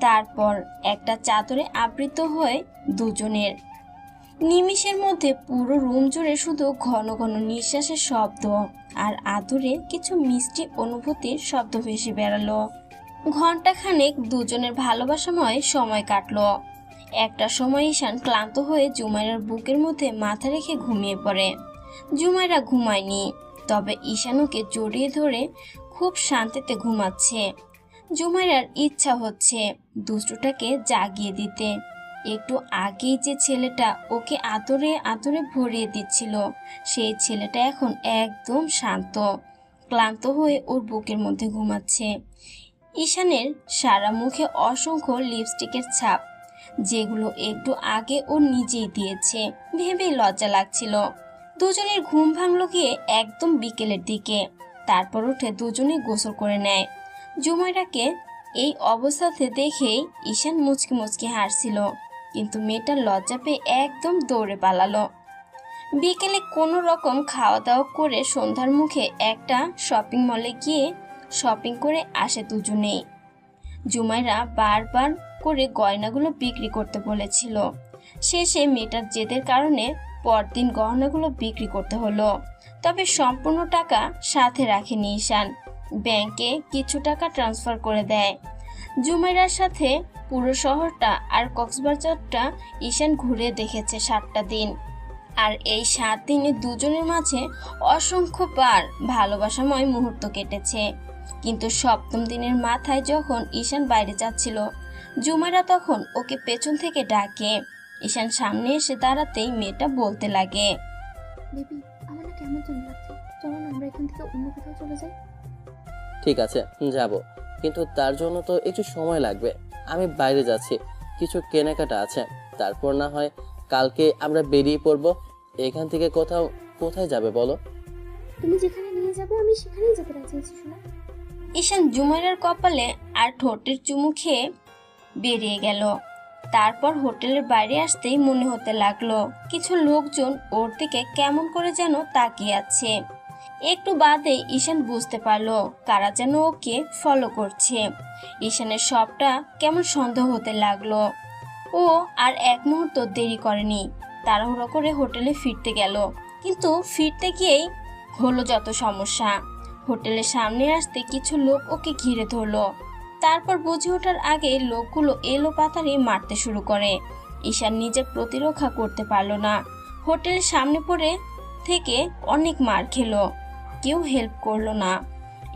তারপর একটা চাদরে আবৃত হয়ে দুজনের নিমিষের মধ্যে পুরো রুম জুড়ে শুধু ঘন ঘন নিঃশ্বাসের শব্দ আর আদরে কিছু মিষ্টি অনুভূতির শব্দ ভেসে বেড়ালো। ঘন্টাখানেক দুজনের ভালোবাসাময় সময় কাটলো। একটা সময় ঈশান ক্লান্ত হয়ে জুমাইরার বুকের মধ্যে মাথা রেখে ঘুমিয়ে পড়ে। জুমাইরা ঘুমায়নি, তবে ঈশান ওকে জড়িয়ে ধরে খুব শান্তিতে ঘুমাচ্ছে। জুমাইরার ইচ্ছা হচ্ছে দুষ্টুটাকে জাগিয়ে দিতে। একটু আগেই যে ছেলেটা ওকে আদরে আদরে ভরিয়ে দিচ্ছিল, সেই ছেলেটা এখন একদম শান্ত, ক্লান্ত হয়ে ওর বুকের মধ্যে ঘুমাচ্ছে। ঈশানের সারা মুখে অসংখ্য লিপস্টিকের ছাপ, যেগুলো একটু আগে ও নিজেই দিয়েছে ভেবেই লজ্জা লাগছিল। দুজনের ঘুম ভাঙলো গিয়ে একদম বিকেলের দিকে। তারপর উঠে দুজনেই গোসল করে নেয়। জুমাইরাকে এই অবস্থাতে দেখেই ঈশান মুচকি মুচকি হাসছিল, কিন্তু মেয়েটা লজ্জা পেয়ে একদম দৌড়ে পালালো। বিকেলে কোনো রকম খাওয়া দাওয়া করে সন্ধ্যার মুখে একটা শপিং মলে গিয়ে শপিং করে আসে দুজনেই। জুমাইরা বারবার করে গয়নাগুলো বিক্রি করতে বলেছিল। শেষে মেয়েটার জেদের কারণে পরদিন গহনাগুলো বিক্রি করতে হলো। তবে সম্পূর্ণ টাকা সাথে রাখেনি ঈশান, ব্যাংকে কিছু টাকা ট্রান্সফার করে দেয়। জুমাইরার সাথে পুরো শহরটা আর কক্সবাজারটা ঈশান ঘুরে দেখেছে 7টা দিন। আর এই 7 দিনে দুজনের মাঝে অসংখ্যবার ভালোবাসাময় মুহূর্ত কেটেছে। কিন্তু 7ম দিনের মাথায় যখন ঈশান বাইরে যাচ্ছিল, জুমাইরা তখন ওকে পেছন থেকে ডাকে। ঈশান সামনে এসে দাঁড়াতেই মেয়েটা বলতে লাগে, বেবি, আমার না কেমন যেন লাগছে, চলো না আমরা এখান থেকে অন্য কোথাও চলে যাই। ঠিক আছে, যাব, কিন্তু তার জন্য তো একটু সময় লাগবে। আমি বাইরে যাচ্ছি, কিছু কেনাকাটা আছে, তারপর না হয় কালকে আমরা বেরিয়ে পড়বো। এখান থেকে কোথায় যাবে বলো? তুমি যেখানে নিয়ে যাবে আমি সেখানেই যেতে রাজি আছি, শোনা। ঈশান জুমাইরার কপালে আর ঠোঁটের চুমু খেয়ে বেরিয়ে গেল। তারপর হোটেলের বাইরে আসতেই মনে হতে লাগলো কিছু লোকজন ওর দিকে কেমন করে যেন তাকিয়ে আছে। একটু বাদে ঈশান বুঝতে পারলো কারা যেন ওকে ফলো করছে। ঈশানের সবটা কেমন সন্দেহ হতে লাগলো। ও আর এক মুহূর্ত দেরি করেনি, তাড়াহুড়ো করে হোটেলে ফিরতে গেল। কিন্তু ফিরতে গিয়েই হলো যত সমস্যা। হোটেলের সামনে আসতে কিছু লোক ওকে ঘিরে ধরলো। তারপর বুঝে ওঠার আগে লোকগুলো এলো পাতাড়ি মারতে শুরু করে। ঈশান নিজে প্রতিরক্ষা করতে পারলো না। হোটেলের সামনে পড়ে থেকে অনেক মার খেলো, কেউ হেল্প করলো না।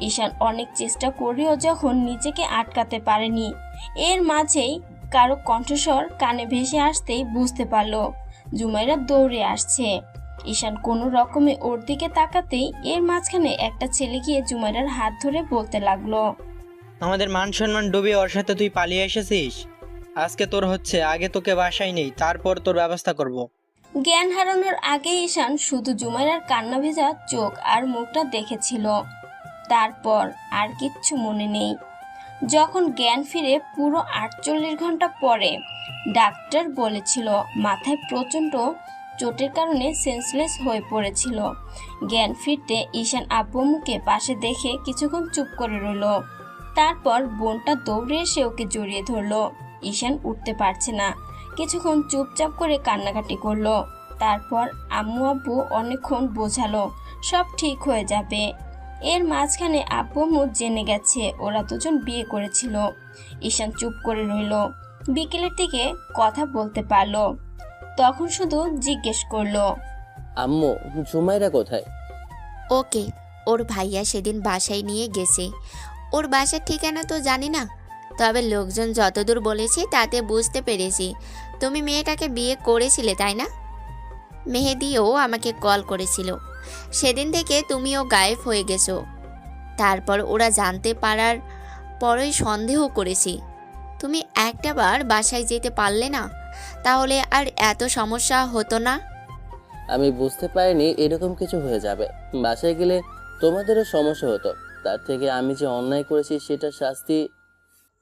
ঈশান অনেক চেষ্টা করেও যখন নিজেকে আটকাতে পারেনি, এর মাঝেই কারো কণ্ঠস্বর কানে ভেসে আসতেই বুঝতে পারলো জুমাইরা দৌড়ে আসছে। ঈশান কোনো রকমে ওর দিকে তাকাতেই এর মাঝখানে একটা ছেলে গিয়ে জুমাইরার হাত ধরে বলতে লাগলো, আমাদের মান সম্মান ডুবিয়ে ওর সাথে তুই পালিয়ে এসেছিস। আজকে তোর হচ্ছে, আগে তোকে বাসায় নেই, তারপর তোর ব্যবস্থা করব। জ্ঞান হারানোর আগে ঈশান শুধু জুমাইরার কান্না ভেজা চোখ আর মুখটা দেখেছিল। তারপর আর কিচ্ছু মনে নেই। যখন জ্ঞান ফিরে পুরো 48 ঘন্টা পরে, ডাক্তার বলেছিল মাথায় প্রচণ্ড চোটের কারণে সেন্সলেস হয়ে পড়েছিল। জ্ঞান ফিরতে ঈশান আব্বু মুখে পাশে দেখে কিছুক্ষণ চুপ করে রইল। তারপর বোনটা দৌড়ে এসে ওকে জড়িয়ে ধরলো। ঈশান উঠতে পারছে না, কিছুক্ষণ চুপচাপ করে কান্নাকাটি করলো। তারপর আম্মু আব্বু অনেকক্ষণ বোঝালো সব ঠিক হয়ে যাবে। এর মাঝখানে আব্বু আম্মু জেনে গেছে ওরা দুজন বিয়ে করেছিল। ঈশান চুপ করে রইল। বিকেলের দিকে কথা বলতে পারলো, তখন শুধু জিজ্ঞেস করলো, আম্মু, জুমাইরা কোথায়? ওকে, ওর ভাইয়া সেদিন বাসায় নিয়ে গেছে। ওর বাসার ঠিকানা তো জানি না, তবে লোকজন যতদূর বলেছে তাতে বুঝতে পেরেছি তুমি মেয়েটাকে বিয়ে করেছিলে, তাই না? মেহেদিও আমাকে কল করেছিল। সেদিন থেকে তুমিও গায়েব হয়ে গেছো। তারপর ওরা জানতে পারার পরই সন্দেহ করেছি। তুমি একটাবার বাসায় যেতে পারলে না, তাহলে আর এত সমস্যা হতো না। আমি বুঝতে পারিনি এরকম কিছু হয়ে যাবে। বাসায় গেলে তোমাদেরও সমস্যা হতো, তার থেকে আমি যে অন্যায় করেছি সেটা শাস্তি।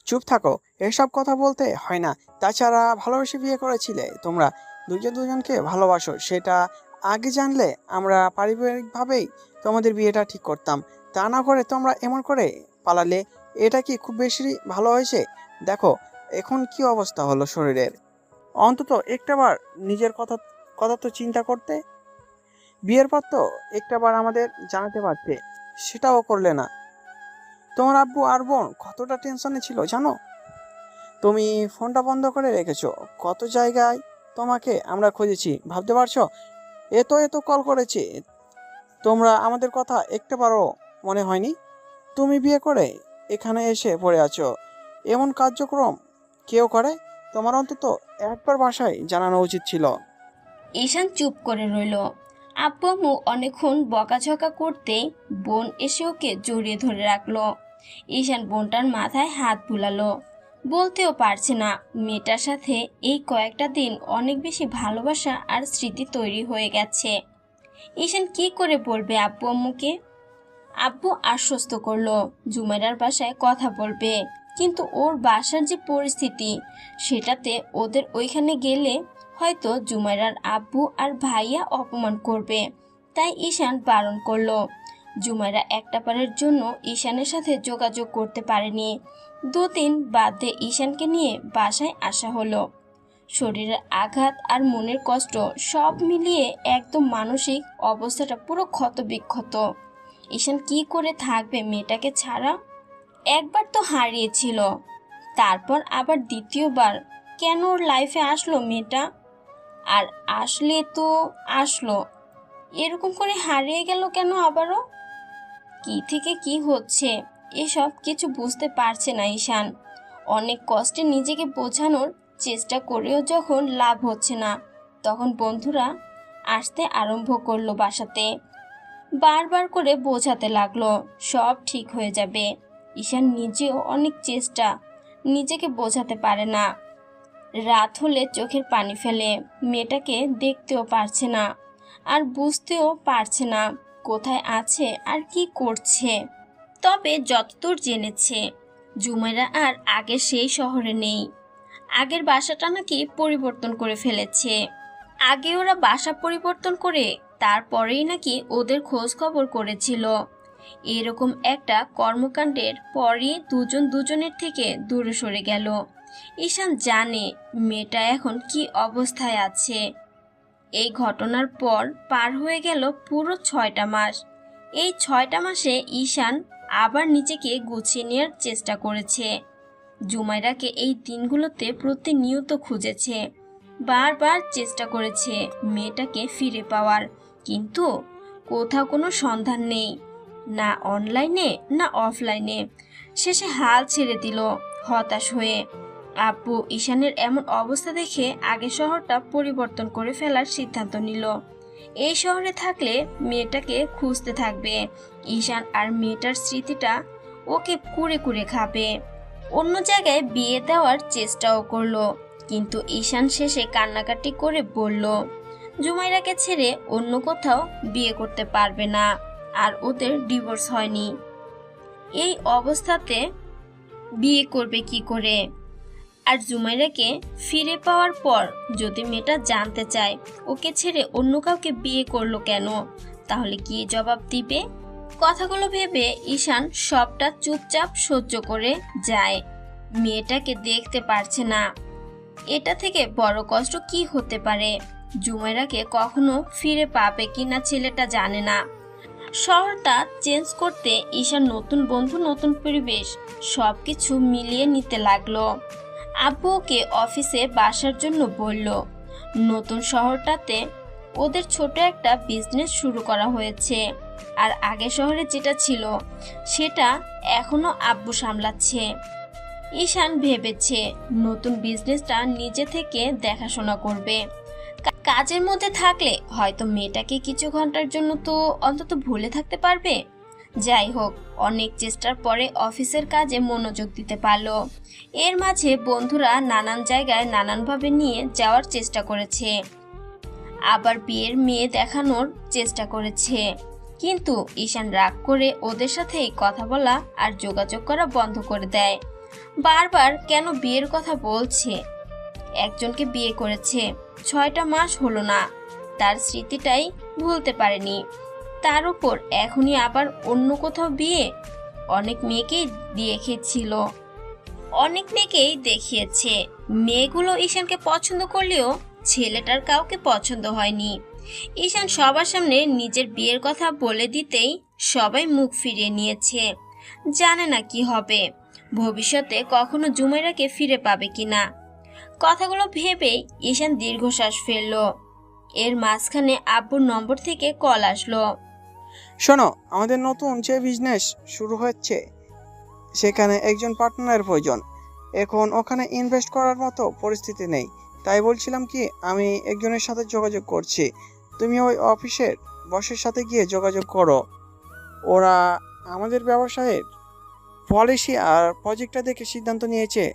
চুপ থাকো, এসব কথা বলতে হয় না। তাছাড়া ভালোবেসে বিয়ে করেছিলে, তোমরা দুজন দুজনকে ভালোবাসো, সেটা আগে জানলে আমরা পারিবারিকভাবেই তোমাদের বিয়েটা ঠিক করতাম। তা না করে তোমরা এমন করে পালালে, এটা কি খুব বেশি ভালো হয়েছে? দেখো এখন কি অবস্থা হলো শরীরের। অন্তত একটাবার নিজের কথা কথা তো চিন্তা করতে। বিয়ের পর তো একটাবার আমাদের জানাতে পারতে, সেটাও করলে না। তোমার আব্বু আর বোন কতটা টেনশনে ছিল জানো? তুমি ফোনটা বন্ধ করে রেখেছো, কত জায়গায় তোমাকে আমরা খুঁজেছি ভাবতে পারছো? এত এত কল করেছি, তোমরা আমাদের কথা একটাবারও মনে হয়নি? তুমি বিয়ে করে এখানে এসে পড়ে আছো, এমন কার্যক্রম কেউ করে? তোমার অন্তত একবার বাসায় জানানো উচিত ছিল। ঈশান চুপ করে রইল। আব্বু আম্মু অনেকক্ষণ বকাঝকা করতে বোন এসে ওকে জড়িয়ে ধরে রাখলো। ঈশান বোনটার মাথায় হাত বুলালো। বলতেও পারছে না, মেয়েটার সাথে এই কয়েকটা দিন অনেক বেশি ভালোবাসা আর স্মৃতি তৈরি হয়ে গেছে। ঈশান কি করে বলবে আব্বু আম্মুকে? আব্বু আশ্বস্ত করলো জুমাইরার বাসায় কথা বলবে, কিন্তু ওর বাসার যে পরিস্থিতি, সেটাতে ওদের ওইখানে গেলে হয়তো জুমাইরার আব্বু আর ভাইয়া অপমান করবে। তাই ঈশান বারণ করলো। জুমাইরা একটা বারের জন্য ঈশানের সাথে যোগাযোগ করতে পারেনি। 2 দিন বাদে ঈশানকে নিয়ে বাসায় আসা হলো। শরীরের আঘাত আর মনের কষ্ট সব মিলিয়ে একদম মানসিক অবস্থাটা পুরো ক্ষতবিক্ষত। ঈশান কি করে থাকবে মেয়েটাকে ছাড়া? একবার তো হারিয়েছিল, তারপর আবার দ্বিতীয়বার কেন ওর লাইফে আসলো মেয়েটা? আর আসলে তো আসলো, এরকম করে হারিয়ে গেল কেন আবারও? কি থেকে কি হচ্ছে এসব কিছু বুঝতে পারছে না ঈশান। অনেক কষ্টে নিজেকে বোঝানোর চেষ্টা করেও যখন লাভ হচ্ছে না, তখন বন্ধুরা আসতে আরম্ভ করলো বাসাতে। বারবার করে বোঝাতে লাগলো সব ঠিক হয়ে যাবে। ঈশান নিজেও অনেক চেষ্টা, নিজেকে বোঝাতে পারে না। রাত হলে চোখের পানি ফেলে, মেয়েটাকে দেখতেও পারছে না, আর বুঝতেও পারছে না কোথায় আছে আর কি করছে। তবে যতদূর জেনেছে জুমাইরা আর আগের সেই শহরে নেই। আগের বাসাটা নাকি পরিবর্তন করে ফেলেছে। আগে ওরা বাসা পরিবর্তন করে তারপরেই নাকি ওদের খোঁজ খবর করেছিল। এরকম একটা কর্মকাণ্ডের পরই দুজন দুজনের থেকে দূরে সরে গেল। ঈশান জানে মেয়েটা এখন কি অবস্থায় আছে। এই ঘটনার পর পার হয়ে গেল পুরো 6টা মাস। এই 6টা মাসে ঈশান আবার নিজেকে গুছিয়ে নেওয়ার চেষ্টা করেছে। জুমাইরাকে এই দিনগুলোতে প্রতিনিয়ত খুঁজেছে, বারবার চেষ্টা করেছে মেয়েটাকে ফিরে পাওয়ার, কিন্তু কোথাও কোনো সন্ধান নেই, না অনলাইনে না অফলাইনে। শেষে হাল ছেড়ে দিল হতাশ হয়ে। আব্বু ঈশানের এমন অবস্থা দেখে আগে শহরটা পরিবর্তন করে ফেলার সিদ্ধান্ত নিল। এই শহরে থাকলে মেয়েটাকে খুঁজতে থাকবে। ঈশান আর মেয়েটার স্মৃতিটা ওকে কুরে কুরে খাবে। অন্য জায়গায় বিয়ে দেওয়ার চেষ্টাও করলো, কিন্তু ঈশান শেষে কান্নাকাটি করে বলল জুমাইরাকে ছেড়ে অন্য কোথাও বিয়ে করতে পারবে না, আর ওদের ডিভোর্স হয়নি। এই অবস্থাতে বিয়ে করবে কি করে? আর জুমাইরাকে ফিরে পাওয়ার পর যদি মেয়েটা জানতে চায় ওকে ছেড়ে অন্য কাউকে বিয়ে করলো কেন, তাহলে কি জবাব দিবে? কথাগুলো ভেবে ঈশান সবটা চুপচাপ সহ্য করে যায়। মেয়েটাকে দেখতে পারছে না। এটা থেকে বড় কষ্ট কি হতে পারে? জুমাইরাকে কখনো ফিরে পাবে কিনা ছেলেটা জানে না। শহরটা চেঞ্জ করতে ঈশান নতুন বন্ধু, নতুন পরিবেশ সবকিছু মিলিয়ে নিতে লাগলো। আব্বু ওকে অফিসে বাসার জন্য বলল। নতুন শহরটাতে ওদের ছোট একটা বিজনেস শুরু করা হয়েছে, আর আগে শহরে যেটা ছিল সেটা এখনো আব্বু সামলাচ্ছে। ঈশান ভেবেছে নতুন বিজনেসটা নিজে থেকে দেখাশোনা করবে। কাজের মধ্যে থাকলে হয়তো মেয়েটাকে কিছু ঘন্টার জন্য তো অন্তত ভুলে থাকতে পারবে। যাই হোক, অনেক চেষ্টার পরে অফিসের কাজে মনোযোগ দিতে পারলো। এর মাঝে বন্ধুরা নানান জায়গায় নানানভাবে নিয়ে যাওয়ার চেষ্টা করেছে, আবার বিয়ের মেয়ে দেখানোর চেষ্টা করেছে, কিন্তু ঈশান রাগ করে ওদের সাথেই কথা বলা আর যোগাযোগ করা বন্ধ করে দেয়। বারবার কেন বিয়ের কথা বলছে? একজনকে বিয়ে করেছে, 6টা মাস হলো না, তার স্মৃতিটাই ভুলতে পারেনি। তার উপর এখনই আবার অন্য কোথাও বিয়ে। অনেক মেয়েকেই দেখিয়েছে। মেয়েগুলো ঈশানকে পছন্দ করলেও ছেলেটার কাউকে পছন্দ হয়নি। ঈশান সবার সামনে নিজের বিয়ের কথা বলে দিতেই সবাই মুখ ফিরিয়ে নিয়েছে। জানে না কি হবে, ভবিষ্যতে কখনো জুমাইরাকে ফিরে পাবে কিনা। কথাগুলো ভেবেই ঈশান দীর্ঘশ্বাস ফেলল। এর মাঝখানে আব্বুর নম্বর থেকে কল আসলো। শোনো, আমাদের নতুন যে বিজনেস শুরু হচ্ছে সেখানে একজন পার্টনারের প্রয়োজন। এখন ওখানে ইনভেস্ট করার মতো পরিস্থিতি নেই, তাই বলছিলাম কি আমি একজনের সাথে যোগাযোগ করছি, তুমি ওই অফিসের বসের সাথে গিয়ে যোগাযোগ করো। ওরা আমাদের ব্যবসায়ের পলিসি আর প্রজেক্টটা দেখে সিদ্ধান্ত নিয়েছে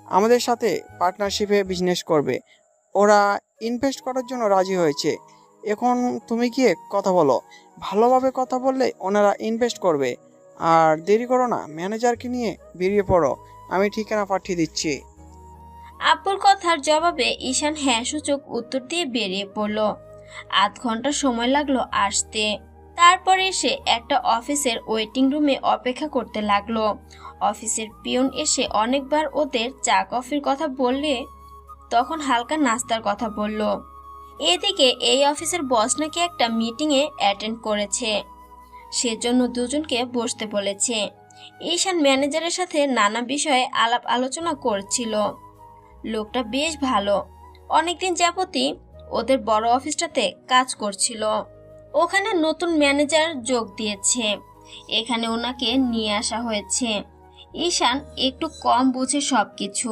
আমাদের সাথে পার্টনারশিপে বিজনেস করবে। ওরা ইনভেস্ট করার জন্য রাজি হয়েছে। এখন তুমি গিয়ে কথা বলো, ভালোভাবে কথা বললে ওনারা ইনভেস্ট করবে। আর দেরি করো না, ম্যানেজারকে নিয়ে বেরিয়ে পড়ো, আমি ঠিকানা পাঠিয়ে দিচ্ছি। আব্বুর কথার জবাবে ঈশান হ্যাঁ সূচক উত্তর দিয়ে বেরিয়ে পড়ল। আধ ঘন্টা সময় লাগলো আসতে। তারপরে এসে একটা অফিসের ওয়েটিং রুমে অপেক্ষা করতে লাগলো। অফিসের পিয়ন এসে অনেকবার ওদের চা কফির কথা বললে তখন হালকা নাস্তার কথা বলল। এদিকে এই অফিসের বস নাকি একটা মিটিংয়ে অ্যাটেন্ড করেছে, সেজন্য দুজনকে বসতে বলেছে। ঈশান ম্যানেজারের সাথে নানা বিষয়ে আলাপ আলোচনা করছিল। লোকটা বেশ ভালো, অনেকদিন যাবতই ওদের বড় অফিসটাতে কাজ করছিল। ওখানে নতুন ম্যানেজার যোগ দিয়েছে, এখানে ওনাকে নিয়ে আসা হয়েছে। ঈশান একটু কম বুঝে সবকিছু,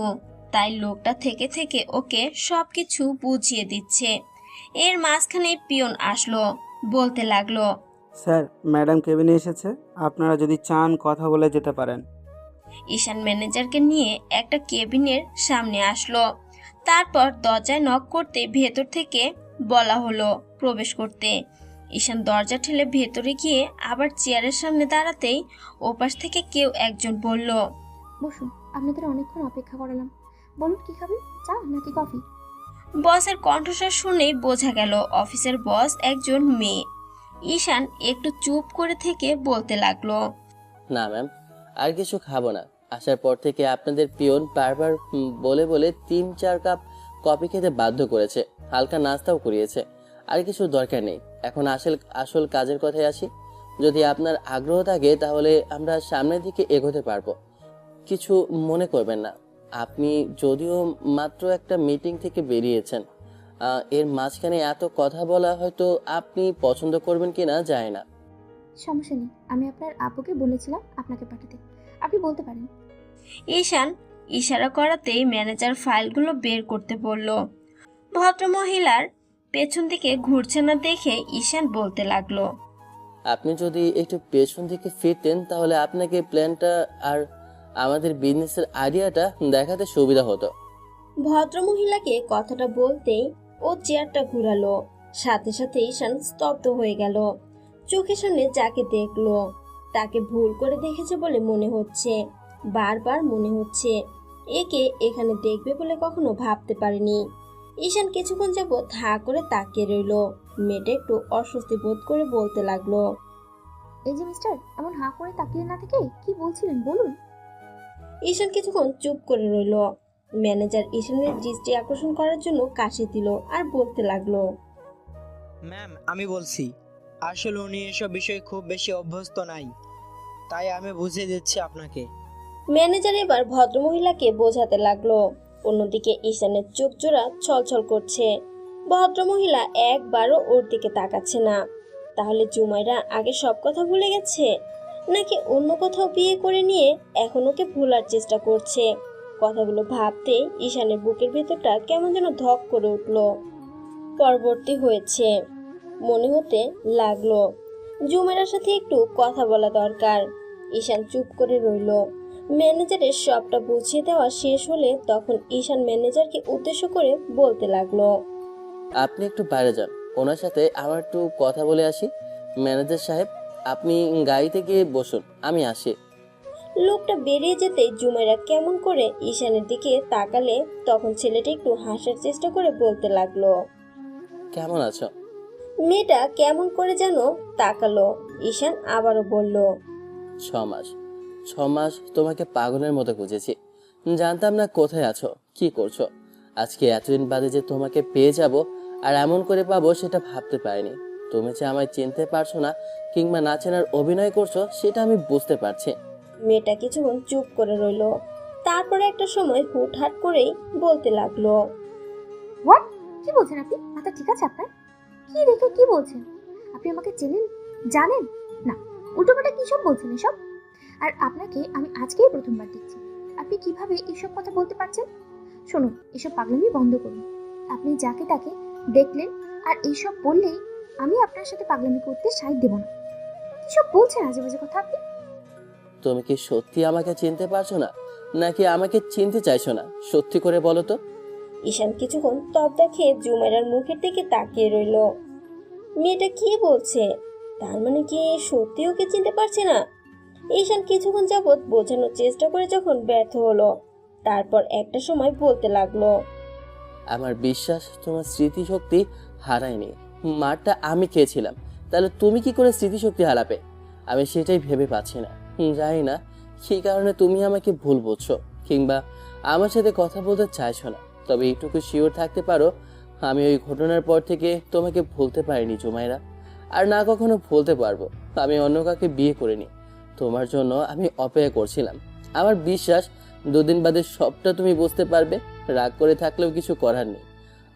তাই লোকটা থেকে থেকে ওকে সবকিছু বুঝিয়ে দিচ্ছে। এর মাঝখানে পিয়ন আসলো, বলতে লাগলো, স্যার, ম্যাডাম কেবিনে এসেছে, আপনারা যদি চান কথা বলে যেতে পারেন। ঈশান ম্যানেজারকে নিয়ে একটা কেবিনের সামনে আসলো। তারপর দরজায় নক করতে ভেতর থেকে বলা হলো প্রবেশ করতে। ঈশান দরজা ঠেলে ভেতরে গিয়ে আবার চেয়ারের সামনে দাঁড়াতেই ওপাশ থেকে কেউ একজন বলল, বসুন, আপনাদের অনেকক্ষণ অপেক্ষা করালাম। বলুন কি খাবেন, চা নাকি কফি? বসের কণ্ঠস্বর শুনেই বোঝা গেল অফিসের বস একজন মেয়ে। ঈশান একটু চুপ করে থেকে বলতে লাগলো, না ম্যাম, আর কিছু খাবো না। আসার পর থেকে আপনাদের পিয়ন বারবার বলে বলে 3-4 কাপ কফি খেতে বাধ্য করেছে, হালকা নাস্তাও করিয়েছে। আর কিছু দরকার নেই। এখন আসল কাজের কথায় আসি। যদি আপনার আগ্রহ থাকে তাহলে আমরা সামনের দিকে এগোতে পারবো। কিছু মনে করবেন না। আপনি যদিও মাত্র একটা মিটিং থেকে বেরিয়েছেন, এর মাঝখানে এত কথা বলা হয়তো আপনি পছন্দ করবেন কিনা জানি না। সমস্যা নেই, আমি আপনার আপুকে বলেছিলাম আপনাকে পাঠাতে, আপনি বলতে পারেন। ঈশান ইশারা করাতেই ম্যানেজার ফাইলগুলো বের করতে বলল। ভদ্রমহিলার পেছন দিকে ঘুরছে না দেখে ঈশান বলতে লাগলো, আপনি যদি একটু পেছন দিকে ফিরতেন তাহলে আপনাকে প্ল্যানটা আর আমাদের বিজনেসের আইডিয়াটা দেখাতে সুবিধা হতো। ভদ্রমহিলাকে কথাটা বলতেই ও চেয়ারটা ঘুরালো। সাথে সাথে ঈশান স্তব্ধ হয়ে গেল। চোখের সামনে যাকে দেখলো তাকে ভুল করে দেখেছে বলে মনে হচ্ছে। বারবার মনে হচ্ছে একে এখানে দেখবে বলে কখনো ভাবতে পারেনি। ঈশান কিছুক্ষণ যাবৎ হা করে তাকিয়ে রইল। মেয়েটা একটু অস্বস্তি বোধ করে বলতে লাগলো, এই যে মিস্টার, এমন হাঁ করে তাকিয়ে না থেকে কি বলছিলেন বলুন। ঈশান কিছুক্ষণ চুপ করে রইল। ম্যানেজার ঈশানের দৃষ্টি আকর্ষণ করার জন্য কাশি দিল আর বলতে লাগলো, ম্যাম আমি বলছি, আসলে উনি এসব বিষয়ে খুব বেশি অভ্যস্ত নাই, তাই আমি বুঝিয়ে দিচ্ছি আপনাকে। ম্যানেজার এবার ভদ্রমহিলাকে বোঝাতে লাগলো। অন্যদিকে ঈশানের চোখ জোড়া ছলছল করছে। ভদ্রমহিলা একবারও ওর দিকে তাকাচ্ছে না। তাহলে জুমাইরা আগে সব কথা ভুলে গেছে, নাকি অন্য কোথাও বিয়ে করে নিয়ে এখন ওকে ভোলার চেষ্টা করছে? কথাগুলো ভাবতে ঈশানের বুকের ভেতরটা কেমন যেন ধক করে উঠল। পরবর্তী হয়েছে মনে হতে লাগলো জুমাইরার সাথে একটু কথা বলা দরকার। ঈশান চুপ করে রইল। ম্যানেজারের সবটা বুঝিয়ে দেওয়া শেষ হলে তখন ঈশান ম্যানেজারকে উদ্দেশ্য করে বলতে লাগলো, আপনি একটু বাইরে যান, ওনার সাথে আমার একটু কথা বলে আসি। ম্যানেজার সাহেব, আপনি গাড়িতে গিয়ে বসুন, আমি আসি। লোকটা বেরিয়ে যেতেই জুমাইরা কেমন করে ঈশানের দিকে তাকালে তখন ছেলেটা একটু হাসার চেষ্টা করে বলতে লাগলো। কেমন আছো? মেয়েটা কেমন করে যেন তাকালো। ঈশান আবারও বলল, 6 মাস 6 মাস তোমাকে পাগলের মতো খুঁজেছি, জানতাম না কোথায় আছো, কি করছো। আজকে এতদিন বাদে যে তোমাকে পেয়ে যাব আর এমন করে পাবো সেটা ভাবতে পারিনি। তুমি যে আমায় চিনতে পারছো না কিংবা না চেনার অভিনয় করছো সেটা আমি বুঝতে পারছি। মেয়েটা কিছুক্ষণ চুপ করে রইল। তারপরে একটা সময় হুটহাট করেই বলতে লাগলো, হোয়াট, কি বলছেন আপনি? মাথা ঠিক আছে আপনার? কি রেখে কি বলছেন? আপনি আমাকে চেনেন, জানেন না? উল্টোপাল্টা কি সব বলছেন এসব? আর আপনাকে আমি আজকেই প্রথমবার দেখছি, আপনি কিভাবে এসব কথা বলতে পারছেন? শুনুন, এসব পাগলামি বন্ধ করুন। আপনি যাকে তাকে দেখলেন আর এইসব বললেই আমি আপনার সাথে পাগলামি করতে সাইড দেব না। কিসব বলছেন আজে বাজে কথা আপনি? তুমি কি সত্যি আমাকে চিনতে পারছো না নাকি আমাকে চিনতে চাইছো না? সত্যি করে বলো তো। ঈশান কিছুক্ষণ তবদা খেয়ে জুমাইরার মুখের দিকে তাকিয়ে রইল। মেয়েটা কি বলছে? তার মানে কি সত্যি ওকে চিনতে পারছে না? ঈশান কিছুক্ষণ যাবৎ বোঝানোর চেষ্টা করে যখন ব্যর্থ হলো, তারপর একটা সময় বলতে লাগলো, আমার বিশ্বাস তোমার স্মৃতিশক্তি হারায়নি। মারটা আমি খেয়েছিলাম, তাহলে তুমি কি করে স্মৃতিশক্তি হারাবে? আমি সেটাই ভেবে পাচ্ছি না। জানি না সেই কারণে তুমি আমাকে ভুল বুঝছো কিংবা আমার সাথে কথা বলতে চাইছো না। তবে এইটুকু শিওর থাকতে পারো, আমি ওই ঘটনার পর থেকে তোমাকে ভুলতে পারিনি জুমাইরা, আর না কখনো ভুলতে পারবো। আমি অন্য কাউকে বিয়ে করিনি, তোমার জন্য আমি অপেক্ষা করছিলাম। আমার বিশ্বাস 2 দিন বাদে সবটা তুমি বুঝতে পারবে। রাগ করে থাকলেও কিছু করার নেই।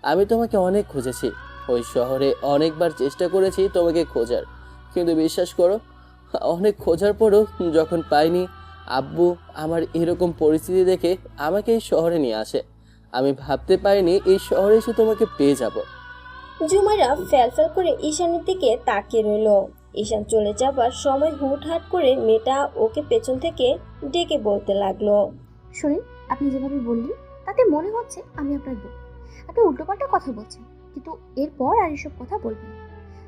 আমি তোমাকে অনেক খুঁজেছি, ওই শহরে অনেকবার চেষ্টা করেছি তোমাকে খোঁজার, কিন্তু বিশ্বাস করো অনেক খোঁজার পরও যখন পাইনি, আব্বু আমার এরকম পরিস্থিতি দেখে আমাকে এই শহরে নিয়ে আসে। আমি ভাবতে পারিনি এই শহরে এসে তোমাকে পেয়ে যাব। জুমাইরা ফ্যালফ্যাল করে ঈশানের দিকে তাকিয়ে রইল। ঈশান চলে যাবার সময় হুটহাট করে মেয়েটা ওকে পেছন থেকে ডেকে বলতে লাগলো, শুনেন, আপনি যেভাবে বললেন তাতে মনে হচ্ছে আমি আপনার বউ। আপনি উল্টোপাল্টা কথা বলছেন, কিন্তু এরপর আর এসব কথা বলবেন না।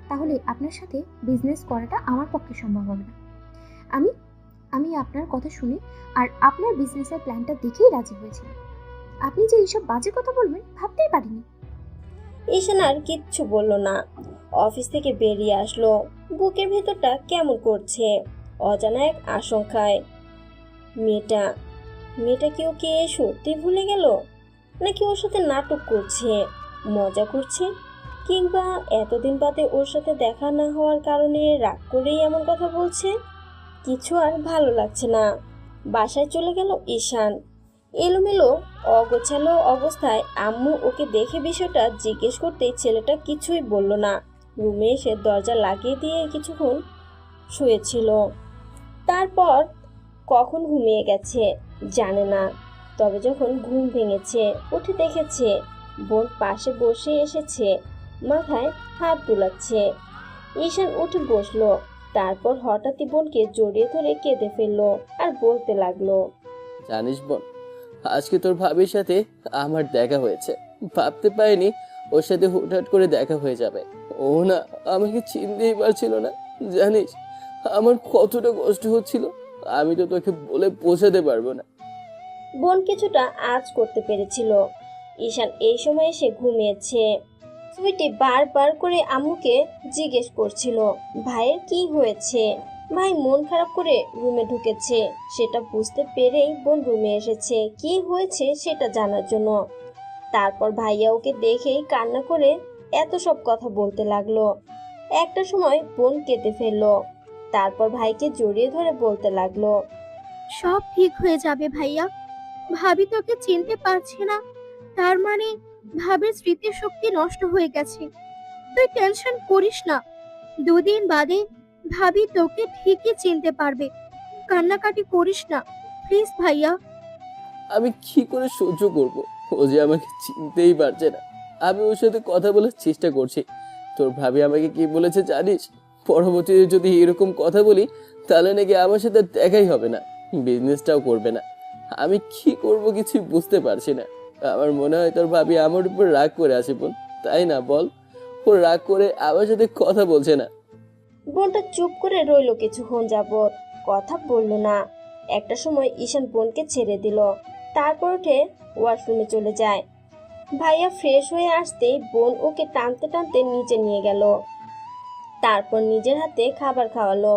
তাহলে আপনার সাথে বিজনেস করাটা আমার পক্ষে সম্ভব হবে না। আমি আমি আপনার কথা শুনে আর আপনার বিজনেসের প্ল্যানটা দেখেই রাজি হয়েছিলাম। আপনি যে এইসব বাজে কথা বলবেন ভাবতেই পারিনি। ঈশান আর কিচ্ছু বলল না। অফিস থেকে বেরিয়ে আসলো। বুকের ভেতরটা কেমন করছে, অজানা এক আশঙ্কায়। মেয়েটা কি ওকে সত্যি ভুলে গেল, নাকি ওর সাথে নাটক করছে, মজা করছে, কিংবা এতদিন বাদে ওর সাথে দেখা না হওয়ার কারণে রাগ করেই এমন কথা বলছে। কিছু আর ভালো লাগছে না। বাসায় চলে গেল ঈশান। এলোমেলো অগোছালো অবস্থায় আম্মু ওকে দেখে বিষয়টা জিজ্ঞেস করতেই ছেলেটা কিছুই বলল না। রুমে এসে দরজা লাগিয়ে দিয়ে কিছুক্ষণ শুয়েছিল। তারপর কখন ঘুমিয়ে গেছে জানে না। তবে যখন ঘুম ভেঙেছে উঠে দেখেছে বোন পাশে বসে এসেছে, মাথায় হাত বুলাচ্ছে। ঈশান উঠে বসলো। তারপর হঠাৎই বোনকে জড়িয়ে ধরে কেঁদে ফেললো আর বলতে লাগলো, জানিস বোন, আজকে তোর ভাবির সাথে আমার দেখা হয়েছে। ভাবতে পারিনি ওর সাথে হুটহাট করে দেখা হয়ে যাবে। ও না আমাকে চিনতেই পারছিল না। জানিস আমার কতটা কষ্ট হচ্ছিল, আমি তো তোকে বলে বোঝাতে পারবো না। বোন কিছুটা আঁচ করতে পেরেছিল। ঈশান এই সময় এসে ঘুমিয়েছে। সুইটি বারবার করে আম্মুকে জিজ্ঞেস করছিল ভাইয়ের কি হয়েছে। ভাই মন খারাপ করে রুমে ঢুকেছে। সেটা বুঝতে পেরেই বোন রুমে এসেছে কি হয়েছে সেটা জানার জন্য। তারপর ভাইয়া ওকে দেখেই কান্না করে এত সব কথা বলতে লাগলো। একটা সময় বোন কেঁদে ফেললো। তারপর ভাইকে জড়িয়ে ধরে বলতে লাগলো, সব ঠিক হয়ে যাবে ভাইয়া। ভাবি তোকে চিনতে পারছে না, তার মানে ভাবির স্মৃতিশক্তি নষ্ট হয়ে গেছে। তুই টেনশন করিস না, দুদিন বাদে ভাবি তোকে ঠিকই চিনতে পারবে। কান্নাকাটি করিস না প্লিজ ভাইয়া। আমি কি করে সহ্য করব, ও যে আমাকে চিনতেই পারছে না। আমি ওর সাথে কথা বলার চেষ্টা করছি। তোর ভাবি আমাকে কি বলেছে জানিস? পরবর্তীতে যদি এরকম কথা বলি তাহলে নাকি আমার সাথে দেখাই হবে না, বিজনেসটাও করবে না। আমি কি করব কিছু বুঝতে পারছি না। আমার মনে হয় তোর ভাবি আমার উপর রাগ করে আছে বোন, তাই না বল? ও রাগ করে আমার সাথে কথা বলছে না। বোনটা চুপ করে রইল কিছুক্ষণ যাবৎ, কথা বলল না। একটা সময় ঈশান বোনকে ছেড়ে দিল। তারপর উঠে ওয়াশরুমে চলে যায়। ভাইয়া ফ্রেশ হয়ে আসতেই বোন ওকে টানতে টানতে নিচে নিয়ে গেল। তারপর নিজের হাতে খাবার খাওয়ালো।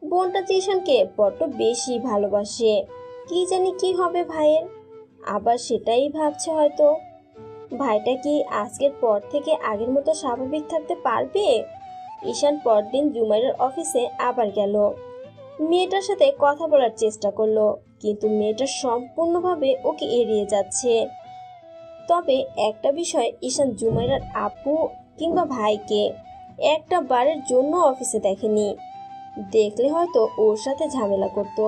বোনটা ঈশানকে বড্ড বেশি ভালোবাসে। কি জানি কি হবে ভাইয়ের, আবার সেটাই ভাবছে হয়তো। ভাইটা কি আজকের পর থেকে আগের মতো স্বাভাবিক থাকতে পারবে? ঈশান পরদিন জুমাইরের অফিসে আবার গেল। মেয়েটার সাথে কথা বলার চেষ্টা করলো, কিন্তু মেয়েটা সম্পূর্ণভাবে ওকে এড়িয়ে যাচ্ছে। তবে একটা বিষয়, ঈশান জুমাইরার আপু কিংবা ভাইকে একটা বারের জন্য অফিসে দেখেনি। দেখলে হয়তো ওর সাথে ঝামেলা করত।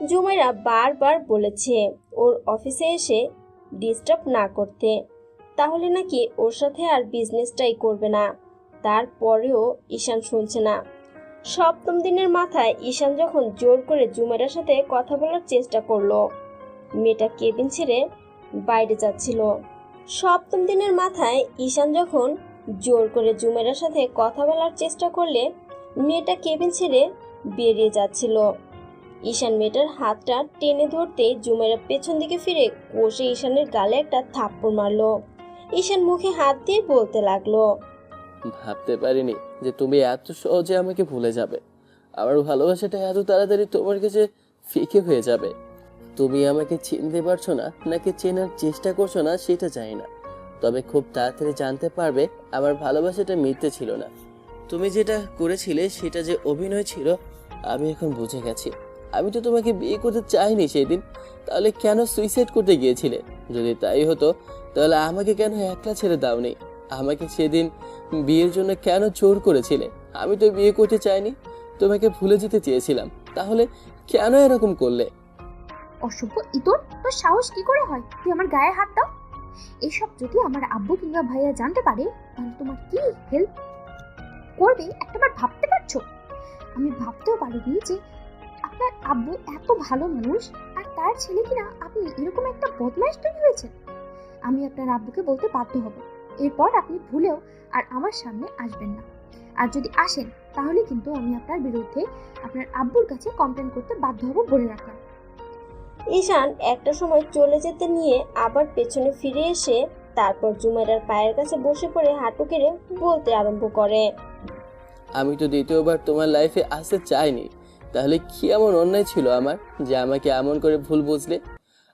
জুমাইরা বারবার বলেছে ওর অফিসে এসে ডিস্টার্ব না করতে, তাহলে নাকি ওর সাথে আর বিজনেসটাই করবে না। তারপরেও ঈশান শুনছে না। সপ্তম দিনের মাথায় ঈশান যখন জোর করে জুমাইরার সাথে কথা বলার চেষ্টা করলো, মেয়েটা কেবিন ছেড়ে বাইরে যাচ্ছিল। সপ্তম দিনের মাথায় ঈশান যখন জোর করে জুমাইরার সাথে কথা বলার চেষ্টা করলে মেয়েটা কেবিন ছেড়ে বেরিয়ে যাচ্ছিল। ঈশান মেয়েটার হাতটা টেনে ধরতেই জুমাইরা পেছন দিকে ফিরে কষে ঈশানের গালে একটা থাপ্পড় মারলো। ঈশান মুখে হাত দিয়ে বলতে লাগলো, ভাবতে পারিনি যে তুমি এত সহজে আমাকে ভুলে যাবে। আমার ভালোবাসাটা এত তাড়াতাড়ি তোমার কাছে ফিকে হয়ে যাবে। তুমি আমাকে চিনতে পারছো না নাকি চেনার চেষ্টা করছো না সেটা জানি না, তবে খুব তাড়াতাড়ি জানতে পারবে আমার ভালোবাসাটা মিথ্যে ছিল না। তুমি যেটা করেছিলে সেটা যে অভিনয় ছিল আমি এখন বুঝে গেছি। আমি তো তোমাকে বিয়ে করতে চাইনি সেদিন, তাহলে কেন সুইসাইড করতে গিয়েছিলে? যদি তাই হতো তাহলে আমাকে কেন একলা ছেড়ে দাওনি? আমাকে সেদিন বিয়ের জন্য কেন জোর করেছিলে? আমি তো বিয়ে করতে চাইনি, তোমাকে ভুলে যেতে চেয়েছিলাম, তাহলে কেন এরকম করলে? অসভ্য ইতর, তোর সাহস কি করে হয় তুই আমার গায়ে হাত দাও? এইসব যদি আমার আব্বু কিংবা ভাইয়া জানতে পারে তাহলে তোমার কি হেল্প করবে একটাবার ভাবতে পারছো? আমি ভাবতেও পারিনি যে আপনার আব্বু এত ভালো মানুষ আর তার ছেলে কিনা আপনি এরকম একটা বদমাইশ তৈরি হয়েছেন। আমি আপনার আব্বুকে বলতে বাধ্য হব, এরপর আপনি ভুলেও আর আমার সামনে আসবেন না। আর যদি আসেন তাহলে কিন্তু আমি আপনার বিরুদ্ধে আপনার আব্বুর কাছে কমপ্লেন করতে বাধ্য হব, বলে রাখলাম। ঈশান একটা সময় চলে যেতে নিয়ে আবার পেছনে ফিরে এসে তারপর জুমাইরার পায়ের কাছে বসে পড়ে হাঁটু কেড়ে বলতে আরম্ভ করে, আমি তো দ্বিতীয়বার তোমার লাইফে আসতে চাইনি, তাহলে কি এমন অন্যায় ছিল আমার যে আমাকে এমন করে ভুল বুঝলে,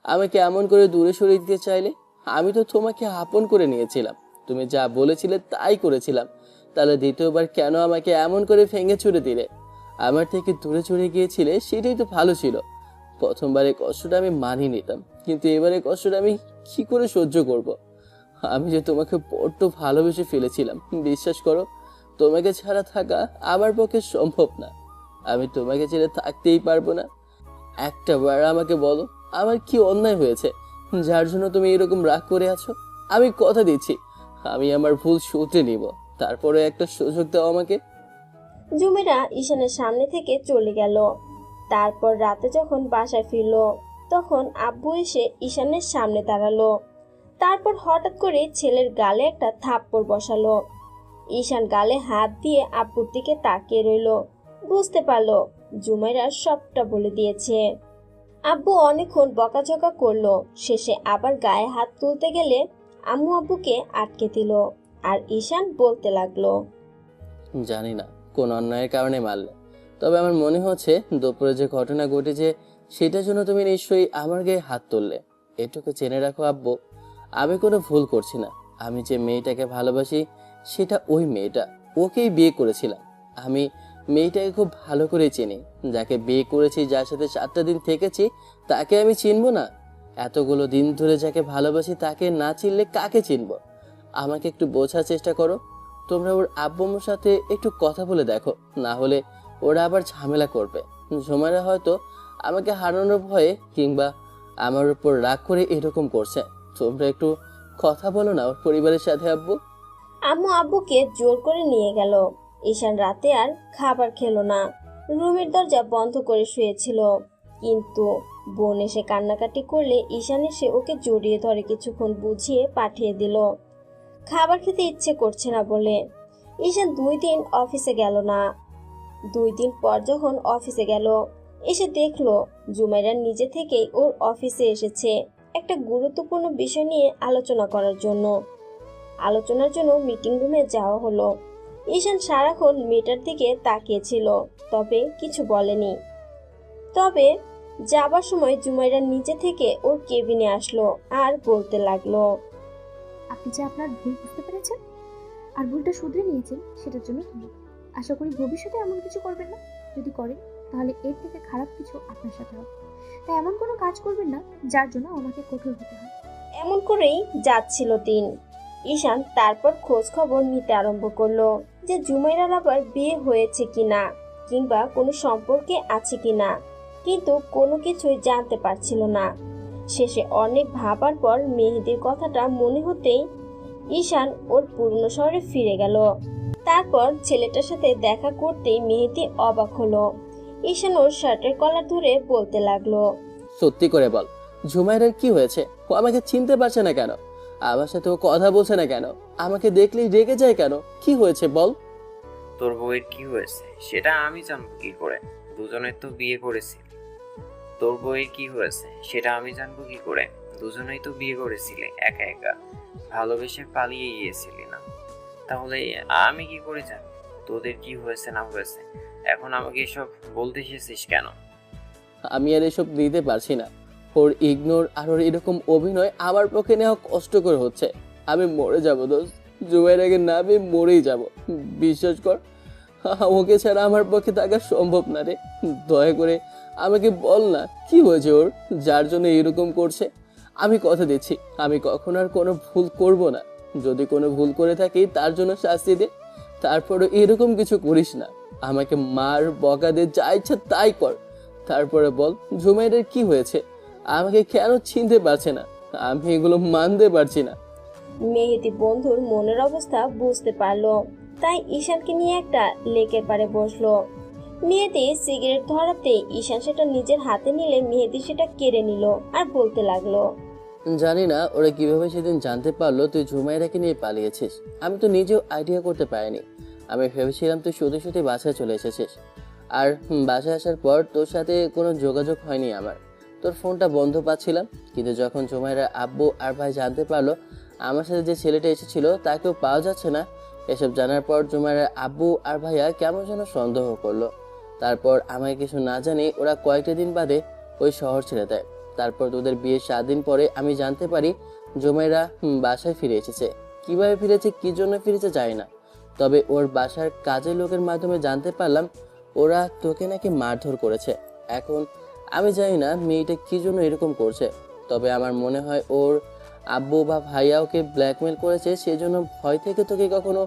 আমাকে এমন করে দূরে সরিয়ে দিতে চাইলে? আমি তো তোমাকে আপন করে নিয়েছিলাম, তুমি যা বলেছিলে তাই করেছিলাম, তাহলে দ্বিতীয়বার কেন আমাকে এমন করে ভেঙে চুরে দিলে? আমার থেকে দূরে চলে গিয়েছিলে, সেটাই তো ভালো ছিল। প্রথমবারে কষ্টটা আমি মানিয়ে নিতাম, কিন্তু এবারে কষ্টটা আমি কি করে সহ্য করব? আমি যে তোমাকে বড্ড ভালোবেসে ফেলেছিলাম, বিশ্বাস করো তোমাকে ছাড়া থাকা আমার পক্ষে সম্ভব না। আমি তোমাকে ছেড়ে থাকতেই পারবো না। একটা বার আমাকে বলো, আমার কি অন্যায় হয়েছে যার জন্য তুমি এরকম রাগ করে আছো? আমি কথা দিচ্ছি আমি আমার ভুল শুধরে নিব, তারপরে একটা সুযোগ দাও আমাকে। জুমেরা ঈশানের সামনে থেকে চলে গেল। তারপর রাতে যখন বাসায় ফিরল তখন আব্বু এসে ঈশানের সামনে দাঁড়ালো। তারপর হঠাৎ করে ছেলের গালে একটা থাপ্পড় বসালো। ঈশান গালে হাত দিয়ে আব্বুর দিকে তাকিয়ে রইল। বুঝতে পারলো জুমেরা সবটা বলে দিয়েছে। আব্বু অনেকক্ষণ বকাঝকা করলো, শেষে আবার গায়ে হাত তুলতে গেলে আম্মু আব্বুকে আটকে দিল। আর ঈশান বলতে লাগলো, জানি না কোন অন্যায়ের কারণে মারলে, তবে আমার মনে হচ্ছে দুপুরে যে ঘটনা ঘটেছে সেটার জন্য তুমি নিশ্চয়ই আমার গায়ে হাত তুললে। এটুকু জেনে রাখো আব্বু, আমি কোনো ভুল করছি না। আমি যে মেয়েটাকে ভালোবাসি সেটা ওই মেয়েটা, ওকেই বিয়ে করেছিলাম। আমি মেয়েটাকে খুব ভালো করে চিনি, যাকে বিয়ে করেছি, যার সাথে 4টা দিন থেকেছি, তাকে আমি চিনবো না? এতগুলো দিন ধরে যাকে ভালোবাসি তাকে না চিনলে কাকে চিনবো? আমাকে একটু বোঝার চেষ্টা করো। তোমরা ওর আব্বু আম্মুর সাথে একটু কথা বলে দেখো, না হলে ওরা আবার ঝামেলা করবে। ঝুমারা হয়তো আমাকে হারানোর ভয়ে কিংবা আমার উপর রাগ করে এরকম করছে। তোমরা একটু কথা বলো না ওর পরিবারের সাথে। আব্বু আম্মু আব্বুকে জোর করে নিয়ে গেল। ঈশান রাতে আর খাবার খেলো না, রুমের দরজা বন্ধ করে শুয়েছিল। কিন্তু বোন এসে কান্নাকাটি করলে ঈশান এসে ওকে জড়িয়ে ধরে কিছুক্ষণ বুঝিয়ে পাঠিয়ে দিল। খাবার খেতে ইচ্ছে করছে না বলে ঈশান 2 দিন অফিসে গেল না। 2 দিন পর যখন অফিসে গেল, এসে দেখলো জুমাইরা নিজে থেকেই ওর অফিসে এসেছে একটা গুরুত্বপূর্ণ বিষয় নিয়ে আলোচনা করার জন্য। আলোচনার জন্য মিটিং রুমে যাওয়া হলো। ঈশান সারাক্ষণ মেয়েটার দিকে তাকিয়েছিল, তবে কিছু বলেনি। তবে যাবার সময় জুমাইরা নিজে থেকে ওর কেবিনে আসলো আর বলতে লাগলো, আপনি যে আপনার ভুল বুঝতে পেরেছেন আর ভুলটা শুধরে নিয়েছেন সেটার জন্য ধন্যবাদ। আশা করি ভবিষ্যতে এমন কিছু করবেন না। যদি করেন তাহলে এর থেকে খারাপ কিছু আপনার সাথে হবে। তাই এমন কোনো কাজ করবেন না যার জন্য আমাকে কঠোর হতে হয়। এমন করেই যাচ্ছিল দিন। ঈশান তারপর খোঁজ খবর নিতে আরম্ভ করলো যে জুমাইরার আবার বিয়ে হয়েছে কিনা কিংবা কোনো সম্পর্কে আছে কিনা, কিন্তু কোনো কিছুই জানতে পারছিল না। শেষে অনেক ভাবার পর মেহেদির কথাটা মনে হতেই ঈশান ওর পুরনো শহরে ফিরে গেল। তারপর ছেলেটার সাথে দেখা করতেই মেহেদি অবাক হলো। ঈশান ওর শার্টের কলার ধরে বলতে লাগলো, সত্যি করে বল, ঝুমাইরার কি হয়েছে? ও আমাকে চিনতে পারছে না কেন? আমার সাথে ও কথা বলছে না কেন? আমাকে দেখলেই রেগে যায় কেন? কি হয়েছে বল? তোর বউয়ের কি হয়েছে সেটা আমি জানবো কি করে? দুজনের তো বিয়ে করেছি। তোর বউয়ের কি হয়েছে সেটা আমি জানবো কি করে? দুজনেই তো বিয়ে করেছিলে একা একা, ভালোবেসে পালিয়ে গিয়েছিলি না? তাহলে আমি কি করে জানবো তোদের কি হয়েছে না হয়েছে? এখন আমাকে এসব বলতে এসেছিস কেন? আমি আর এসব নিতে পারছি না। ওর ইগনোর আর ওর এরকম অভিনয় আমার পক্ষে নেওয়া কষ্টকর হচ্ছে। আমি মরে যাবো দোস্ত, জুমাইরাকে না আমি মরেই যাব। বিশ্বাস কর, ওকে ছাড়া আমার পক্ষে থাকা সম্ভব না রে। দয়া করে আমাকে বল না কি হয়েছে ওর, যার জন্য এরকম করছে। আমি কথা দিচ্ছি আমি কখন আর কোনো ভুল করব না। যদি কোনো ভুল করে থাকি তার জন্য শাস্তি দে, তারপরে এরকম কিছু করিস না। আমাকে মার, বকা দে, যা ইচ্ছা তাই কর। তারপরে বল জুমাইরার কি হয়েছে, আমাকে কেন চিনতে পারছে না? আমি এগুলো মানতে পারছি না। মেহেদি বন্ধুর মনের অবস্থা বুঝতে পারলো, তাই ঈশানকে নিয়ে একটা লেকের পাড়ে বসলো। মেহেদি সিগারেট ধরাতে ঈশান সেটা নিজের হাতে নিলে মেহেদি সেটা কেড়ে নিল আর বলতে লাগলো, জানি না ওরা কিভাবে সেদিন জানতে পারলো তুই ঝুমাইরাকে নিয়ে পালিয়েছিস। আমি তো নিজেও আইডিয়া করতে পারিনি। আমি ভেবেছিলাম তুই শুধু শুধু বাসায় চলে এসেছিস। আর বাসায় আসার পর তোর সাথে কোনো যোগাযোগ হয়নি আমার। তোর ফোনটা বন্ধ পাচ্ছিলাম, কিন্তু যখন জুমাইরা আব্বু আর ভাই জানতে পারলো আমার সাথে যে ছেলেটা এসেছিল তাকেও পাওয়া যাচ্ছে না, এসব জানার পর জুমাইরার আব্বু আর ভাইয়া কেমন যেন সন্দেহ করলো। তারপর আমাকে কিছু না জানি ওরা কয়েকটা দিন বাদে ওই শহর ছেড়ে দেয়। তারপর তোদের বিয়ের 7 দিন পরে আমি জানতে পারি জুমাইরা বাসায় ফিরে এসেছে। কিভাবে ফিরেছে, কি জন্য ফিরেছে জানি না, তবে ওর বাসার কাজের লোকের মাধ্যমে জানতে পারলাম ওরা তোকে নাকি মারধর করেছে। এখন আমি জানি না মেয়েটা কি জন্য এরকম করছে, তবে আমার মনে হয় ওর আব্বু বা ভাইয়া ওকে ব্ল্যাকমেল করেছে, সেজন্য ভয় থেকে তোকে কখনো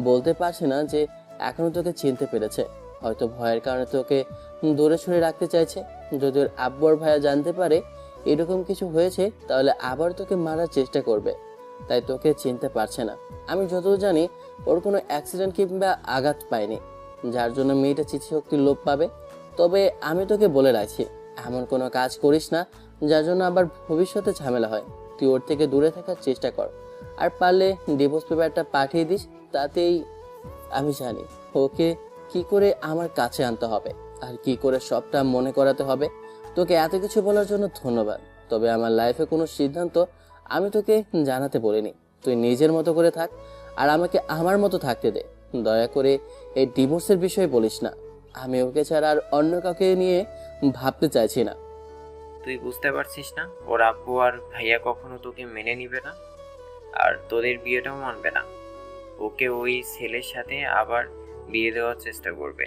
বলতে পারছে না যে এখনো তোকে চিনতে পেরেছে। হয়তো ভয়ের কারণে তোকে দূরে সরে রাখতে চাইছে। যদি ওর আব্বু আর ভাইয়া জানতে পারে এরকম কিছু হয়েছে তাহলে আবার তোকে মারার চেষ্টা করবে, তাই তোকে চিনতে পারছে না। আমি যতদূর জানি ওর কোনো অ্যাক্সিডেন্ট কিংবা আঘাত পায়নি, যার জন্য মেয়েটা স্মৃতিশক্তির লোপ পাবে। তবে আমি তোকে বলে রাখছি, এমন কোনো কাজ করিস না যার জন্য আবার ভবিষ্যতে ঝামেলা হয়। তুই ওর থেকে দূরে থাকার চেষ্টা কর, আর পারলে ডিভোর্স পেপারটা পাঠিয়ে দিস। তাতেই আমি জানি ওকে কি করে আমার কাছে আনতে হবে আর কি করে সবটা মনে করাতে হবে। তোকে এত কিছু বলার জন্য ধন্যবাদ, তবে আমার লাইফে কোনো সিদ্ধান্ত আমি তোকে জানাতে বলিনি। তুই নিজের মতো করে থাক আর আমাকে আমার মতো থাকতে দে। দয়া করে এই ডিভোর্সের বিষয়ে বলিস না। আমি ওকে ছাড়া আর অন্য কাউকে নিয়ে ভাবতে চাইছি না। তুই বুঝতে পারছিস না ওর আব্বু আর ভাইয়া কখনো তোকে মেনে নিবে না, আর তোদের বিয়েটাও মানবে না। ওকে ওই ছেলের সাথে আবার বিয়ে দেওয়ার চেষ্টা করবে,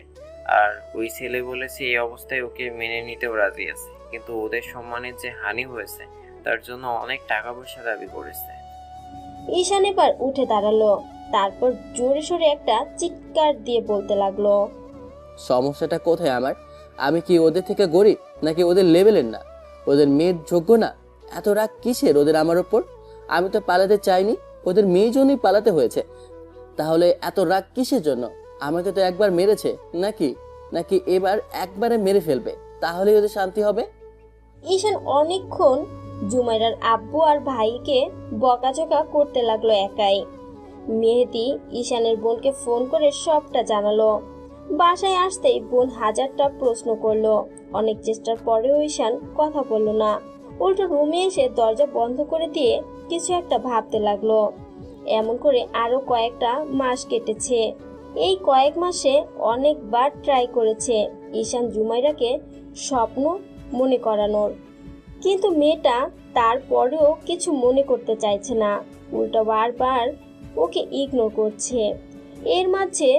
আর ওই ছেলে বলেছে এই অবস্থায় ওকে মেনে নিতেও রাজি আছে, কিন্তু ওদের সম্মানের যে হানি হয়েছে তার জন্য অনেক টাকা পয়সা দাবি করেছে। ঈশান এবার উঠে দাঁড়ালো, তারপর জোরে সোরে একটা চিৎকার দিয়ে বলতে লাগলো, সমস্যাটা কোথায় আমার? আমি কি ওদের থেকে গরিব নাকি ওদের লেভেলের না? ওদের মেয়ের যোগ্য না? এত রাগ কিসের ওদের আমার ওপর? আমি তো পালাতে চাইনি, ওদের মেয়ের জন্যই পালাতে হয়েছে। তাহলে এত রাগ কিসের জন্য? আমাকে তো একবার মেরেছে, নাকি নাকি এবার একবারে মেরে ফেলবে, তাহলেই ওদের শান্তি হবে। ঈশান অনেকক্ষণ জুমাইরার আব্বু আর ভাইকে বকাঝকা করতে লাগলো একাই। মেহেদি ঈশানের বোনকে ফোন করে সবটা জানালো। বাসায় আসতেই বোন হাজারটা প্রশ্ন করলো। অনেক চেষ্টার পরেও ঈশান কথা বলল না, উল্টো রুমে এসে দরজা বন্ধ করে দিয়ে কিছু একটা ভাবতে লাগলো। এমন করে আরো কয়েকটা মাস কেটেছে। এই কয়েক মাসে অনেকবার ট্রাই করেছে ঈশান জুমাইরাকে স্বপ্ন মনে করানোর, কিন্তু মেয়েটা তারপরেও কিছু মনে করতে চাইছে না, উল্টো বারবার ওকে ইগনোর করছে। এর মাঝে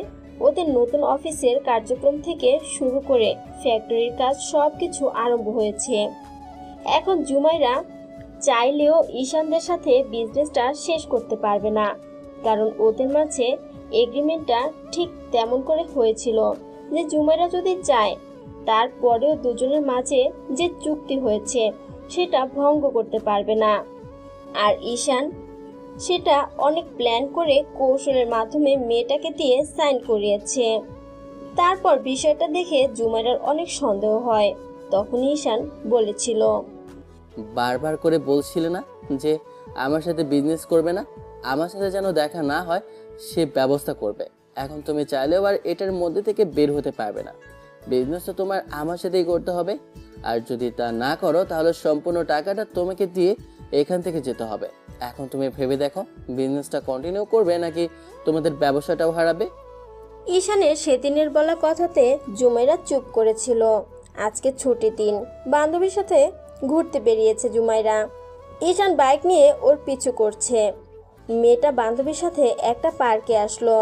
ওদের নতুন অফিসের কার্যক্রম থেকে শুরু করে ফ্যাক্টরির কাজ সবকিছু আরম্ভ হয়েছে। এখন জুমাইরা চাইলেও ঈশানদের সাথে বিজনেসটা শেষ করতে পারবে না, কারণ ওদের মাঝে এগ্রিমেন্টটা ঠিক তেমন করে হয়েছিল যে জুমাইরা যদি চায় তারপরেও দুজনের মাঝে যে চুক্তি হয়েছে সেটা ভঙ্গ করতে পারবে না। আর ঈশান সেটা অনেক প্ল্যান করে কৌশলের মাধ্যমে মেয়েটাকে দিয়ে সাইন করিয়েছে। তারপর বিষয়টা দেখে জুমাইরার অনেক সন্দেহ হয়। তখন ঈশান বলেছিল, বারবার করে বলছিলে না যে আমার সাথে বিজনেস করবে না, আমার সাথে যেন দেখা না হয় সে ব্যবস্থা করবে। এখন তুমি চাইলেও আর এটার মধ্যে থেকে বের হতে পারবে না। বিজনেস তো তোমার আমার সাথেই করতে হবে, আর যদি তা না করো তাহলে সম্পূর্ণ টাকাটা তোমাকে দিয়ে এখান থেকে যেতে হবে। এখন তুমি ভেবে দেখো বিজনেসটা কন্টিনিউ করবে নাকি তোমাদের ব্যবসাটাও হারাবে। ঈশানের সেদিনের বলা কথাতে জুমাইরা চুপ করেছিল। আজকে ছুটির দিন, বান্ধবীর সাথে ঘুরতে বেরিয়েছে জুমাইরা। ঈশান বাইক নিয়ে ওর পিছু করছে। মেয়েটা বান্ধবীর সাথে একটা পার্কে আসলো,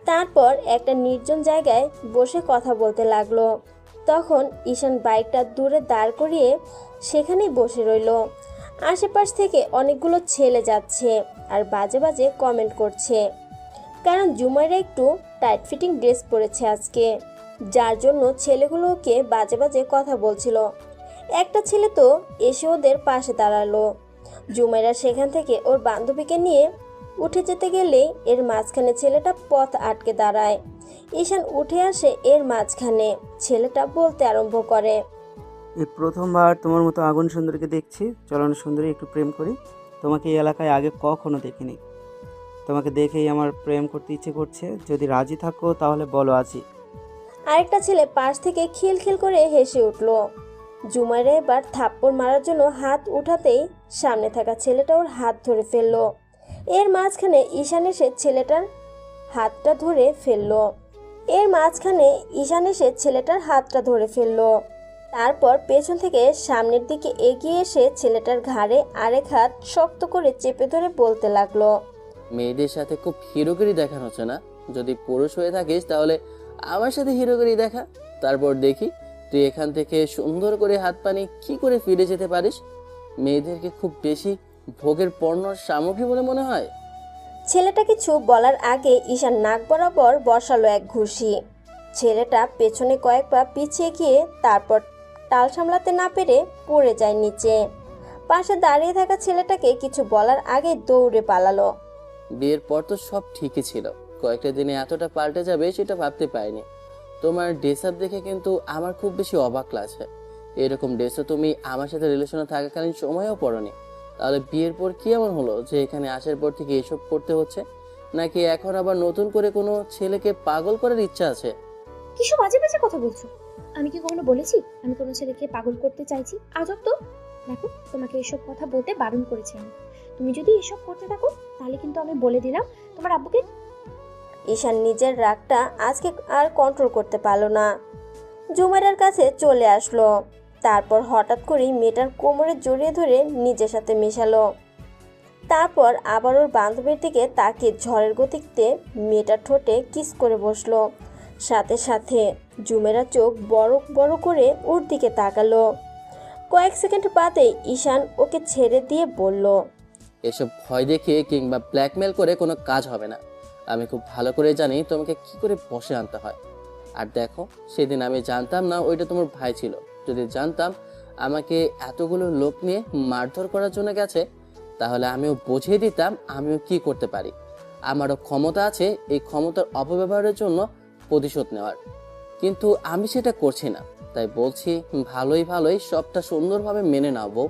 তারপর একটা নির্জন জায়গায় বসে কথা বলতে লাগলো। তখন ঈশান বাইকটা দূরে দাঁড় করিয়ে সেখানেই বসে রইল। আশেপাশ থেকে অনেকগুলো ছেলে যাচ্ছে আর বাজে বাজে কমেন্ট করছে, কারণ জুমাইরা একটু টাইট ফিটিং ড্রেস পরেছে আজকে, যার জন্য ছেলেগুলো ওকে বাজে বাজে কথা বলছিল। একটা ছেলে তো এসে ওদের পাশে দাঁড়ালো। জুমাইরা সেখান থেকে ওর বান্ধবীকে নিয়ে উঠে যেতে গেলেই এর মাঝখানে ছেলেটা পথ আটকে দাঁড়ায়। ঈশান উঠে আসে এর মাঝখানে। ছেলেটা বলতে আরম্ভ করে, এই প্রথমবার তোমার মতো আগুন সুন্দরীকে দেখছি। চলো না সুন্দরী, একটু প্রেম করি। তোমাকে এই এলাকায় আগে কখনো দেখিনি। তোমাকে দেখেই আমার প্রেম করতে ইচ্ছে করছে। যদি রাজি থাকো তাহলে বলো আছি। আরেকটা ছেলে পাশ থেকে খিলখিল করে হেসে উঠল। জুমাইরা এবার থাপ্পড় মারার জন্য হাত উঠাতেই সামনে থাকা ছেলেটা ওর হাত ধরে ফেললো। এর মাঝখানে ঈশান এসে ছেলেটার হাতটা ধরে ফেললো। তারপর পেছন থেকে সামনের দিকে এগিয়ে এসে ছেলেটার ঘাড়ে আরেক হাত শক্ত করে চেপে ধরে বলতে লাগলো, মেয়েদের সাথে খুব হিরোগিরি দেখানো হচ্ছে না? যদি পুরুষ হয়ে থাকিস তাহলে আমার সাথে হিরোগিরি দেখা, তারপর দেখি তুই এখান থেকে সুন্দর করে হাত পানি কি করে ফিরে যেতে পারিস। মেয়েদেরকে খুব বেশি ভোগের পণ্য সামগ্রী বলে মনে হয়? ছেলেটা কিছু বলার আগে ঈশান নাক বরাবর বসালো এক ঘুষি। ছেলেটা পেছনে কয়েক পা পিছিয়ে গিয়ে তারপর টাল সামলাতে না পেরে পড়ে যায় নিচে। পাশে দাঁড়িয়ে থাকা ছেলেটাকে কিছু বলার আগে দৌড়ে পালালো। বিয়ের পর তো সব ঠিকই ছিল, কয়েকটা দিনে এতটা পাল্টে যাবে সেটা ভাবতে পারিনি। তোমার ড্রেস আপ দেখে কিন্তু আমার খুব বেশি অবাক লাগছে। এরকম ড্রেসও তুমি আমার সাথে রিলেশনে থাকাকালীন সময়েও পরনি। তাহলে বিয়ের পর কি এমন হলো যে এখানে আসার পর থেকে এসব করতে হচ্ছে? নাকি এখন আবার নতুন করে কোনো ছেলেকে পাগল করার ইচ্ছা আছে? কিসব বাজে বাজে কথা বলছো? আমি কি কখনো বলেছি আমি কোনো ছেলেকে পাগল করতে চাইছি? আজব তো। দেখো, তোমাকে এসব কথা বলতে বারণ করেছি আমি। তুমি যদি এসব করতে থাকো তাহলে কিন্তু আমি বলে দিলাম তোমার আব্বুকে। ঈশান নিজের রাগটা আজকে আর কন্ট্রোল করতে পারলো না, জুমাইরার কাছে চলে আসলো। তারপর হঠাৎ করেই মেয়েটার কোমরে জড়িয়ে ধরে নিজের সাথে মেশালো। তারপর আবার ওর বান্ধবীর দিকে তাকিয়ে ঝড়ের গতিতে মেয়েটার ঠোঁটে কিস করে বসলো। সাথে সাথে জুমেরা চোখ বড় বড় করে ওর দিকে তাকালো। কয়েক সেকেন্ড বাদে ঈশান ওকে ছেড়ে দিয়ে বলল, এসব ভয় দেখিয়ে কিংবা ব্ল্যাকমেল করে কোনো কাজ হবে না। আমি খুব ভালো করে জানি তোমাকে কি করে বসে আনতে হয়। আর দেখো, সেদিন আমি জানতাম না ওইটা তোমার ভাই ছিল। যদি জানতাম আমাকে এতগুলো লোক নিয়ে মারধর করার জন্য গেছে, তাহলে আমিও বুঝিয়ে দিতাম আমিও কি করতে পারি। আমারও ক্ষমতা আছে এই ক্ষমতার অপব্যবহারের জন্য প্রতিশোধ নেওয়ার, কিন্তু আমি সেটা করছি না। তাই বলছি, ভালোই ভালোই সবটা সুন্দরভাবে মেনে নাও বউ।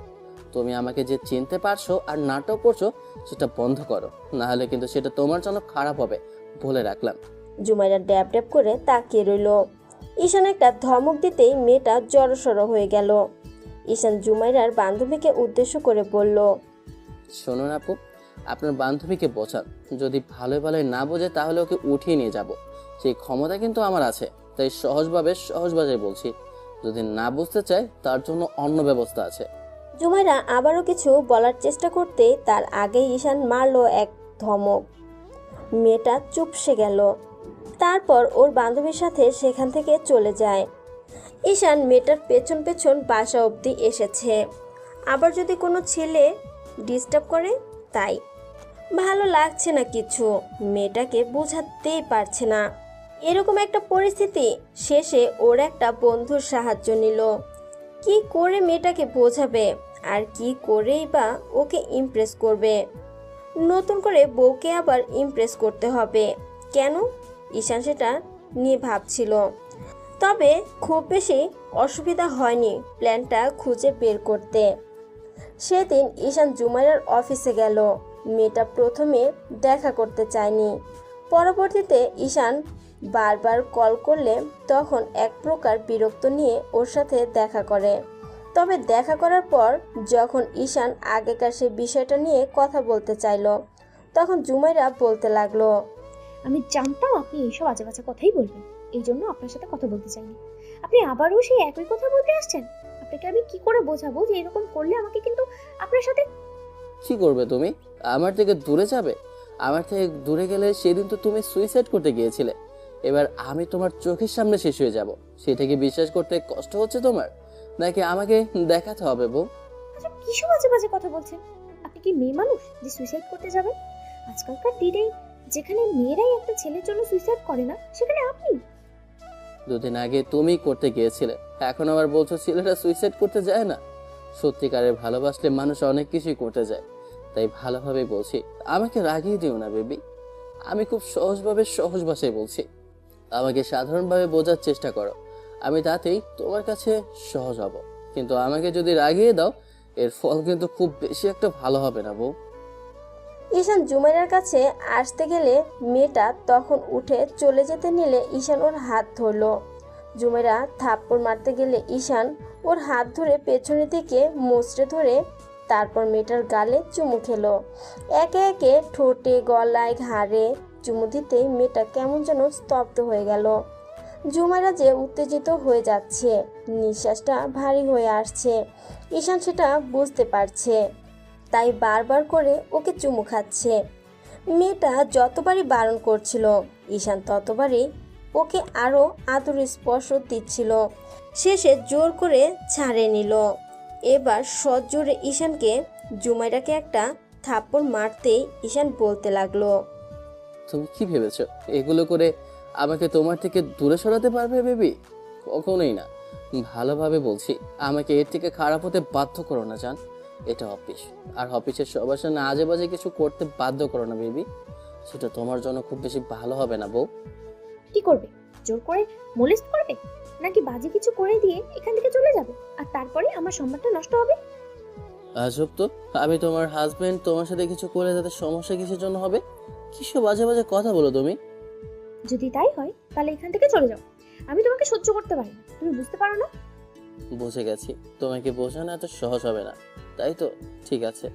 তুমি আমাকে যে চিনতে পারছো আর নাটক করছো সেটা বন্ধ করো, না হলে কিন্তু সেটা তোমার জন্য খারাপ হবে, বলে রাখলাম। জুমাইরা ড্যাব ড্যাব করে তাকিয়ে রইল। ঈশান একটা ধমক দিতেই মেয়েটা জড়সড় হয়ে গেল। ঈশান জুমাইরার বান্ধবীকে উদ্দেশ্য করে বলল, শোনুন আপু, আপনার বান্ধবীকে বোঝান। যদি ভালোই ভালোই না বোঝে তাহলে ওকে উঠিয়ে নিয়ে যাব, সেই ক্ষমতা কিন্তু আমার আছে। তাই সহজভাবে বলছি, যদি না বুঝতে চায় তার জন্য অন্য ব্যবস্থা আছে। জুমাইরা আবারও কিছু বলার চেষ্টা করতেই তার আগেই ঈশান মারলো এক ধমক। মেয়েটা চুপসে গেল। তারপর ওর বান্ধবীর সাথে সেখান থেকে চলে যায়। ঈশান মেয়েটার পেছন পেছন বাসা অবধি এসেছে, আবার যদি কোনো ছেলে ডিস্টার্ব করে তাই। ভালো লাগছে না কিছু, মেয়েটাকে বোঝাতেই পারছে না। এরকম একটা পরিস্থিতি শেষে ওর একটা বন্ধুর সাহায্য নিল। কি করে মেয়েটাকে বোঝাবে আর কি করেই বা ওকে ইমপ্রেস করবে? নতুন করে বউকে আবার ইমপ্রেস করতে হবে কেন? ঈশান সেটা নিয়ে ভাবছিল। তবে খুব বেশি অসুবিধা হয়নি প্ল্যানটা খুঁজে বের করতে। সেদিন ঈশান জুমাইরার অফিসে গেল। মেয়েটা প্রথমে দেখা করতে চায়নি। পরবর্তীতে ঈশান বারবার কল করলে তখন এক প্রকার বিরক্ত নিয়ে ওর সাথে দেখা করে। তবে দেখা করার পর যখন ঈশান আগেকার সে বিষয়টা নিয়ে কথা বলতে চাইল, তখন জুমাইরা বলতে লাগলো, আমি জানতাম আপনি এইসব আজে বাজে কথাই বলবেন, এই জন্য আপনার সাথে কথা বলতে চাইনি। আপনি আবারও সেই একই কথা বলতে আসছেন। আপনাকে আমি কি করে বোঝাবো যে এরকম করলে আমাকে কিন্তু আপনার সাথে। কি করবে তুমি? আমার থেকে দূরে যাবে? আমার থেকে দূরে গেলে সেদিন তো তুমি সুইসাইড করতে গিয়েছিলে। এবার আমি তোমার চোখের সামনে শেষ হয়ে যাব, সেটা কি বিশ্বাস করতে কষ্ট হচ্ছে তোমার? নাকি আমাকে দেখাতে হবে বউ? আচ্ছা, কিসব আজে বাজে কথা বলছেন? আপনি কি মেয়ে মানুষ যে সুইসাইড করতে যাবেন? আজকালকার দিনে যেখানে মেয়েরাই একটা ছেলের জন্য সুইসাইড করে না, সেখানে আপনি। দুদিন আগে তুমি করতে গিয়েছিলে, এখন আবার বলছো ছেলেটা সুইসাইড করতে যায় না। সত্যিকারের ভালোবাসলে মানুষ অনেক কিছুই করতে যায়। তাই ভালোভাবে বলছি, আমাকে রাগিয়ে দিও না বেবি। আমি খুব সহজ ভাষায় বলছি। আমাকে সাধারণভাবে বোঝার চেষ্টা করো, আমি তাতেই তোমার কাছে সহজ হব। কিন্তু আমাকে যদি রাগিয়ে দাও, এর ফল কিন্তু খুব বেশি একটা ভালো হবে না বউ। ঈশান জুমাইরার কাছে আসতে গেলে মেয়েটা তখন উঠে চলে যেতে নিলে ঈশান ওর হাত ধরলো। জুমাইরা থাপ্পড় মারতে গেলে ঈশান ওর হাত ধরে পেছনের দিকে মুচড়ে ধরে তারপর মেয়েটার গালে চুমু খেলো। একে একে ঠোঁটে, গলায়, ঘাড়ে চুমু দিতেই মেয়েটা কেমন যেন স্তব্ধ হয়ে গেল। জুমাইরা যে উত্তেজিত হয়ে যাচ্ছে, নিঃশ্বাসটা ভারী হয়ে আসছে, ঈশান সেটা বুঝতে পারছে, তাই বারবার করে ওকে চুমু খাচ্ছে। মেয়েটা যতবারই বারণ করছিল, ঈশান ততবারই ওকে আরও আদর স্পর্শ দিচ্ছিল। শেষে জোর করে ছাড়ে নিল। এবার সজোরে ঈশানকে জুমাইরাকে একটা থাপ্পড় মারতেই ঈশান বলতে লাগলো, তুমি কি ভেবেছো এগুলো করে আমাকে তোমার থেকে দূরে সরাতে পারবে বেবি? কখনোই না। ভালোভাবে বলছি, আমাকে এর থেকে খারাপ হতে বাধ্য করো না জান। এটা অফিস, আর অফিসের সবার সামনে আজে বাজে কিছু করতে বাধ্য করো না বেবি। সেটা তোমার জন্য খুব বেশি ভালো হবে না বউ। কি করবে? জোর করে মোলেস্ট করবে, নাকি বাজে কিছু করে দিয়ে এখান থেকে চলে যাবে আর তারপরে আমার সম্মানটা নষ্ট হবে? আজব তো, আমি তোমার হাজবেন্ড, তোমার সাথে কিছু করে তাতে সমস্যা কিসের জন্য হবে? কিসব বাজে বাজে কথা বলো তুমি। যদি তাই হয় তাহলে এখান থেকে চলে যাও। আমি তোমাকে সহ্য করতে পারি না, তুমি বুঝতে পারো না? বুঝে গেছি, তোমাকে বোঝানো এত সহজ হবে না, তাই তো? ঠিক আছে,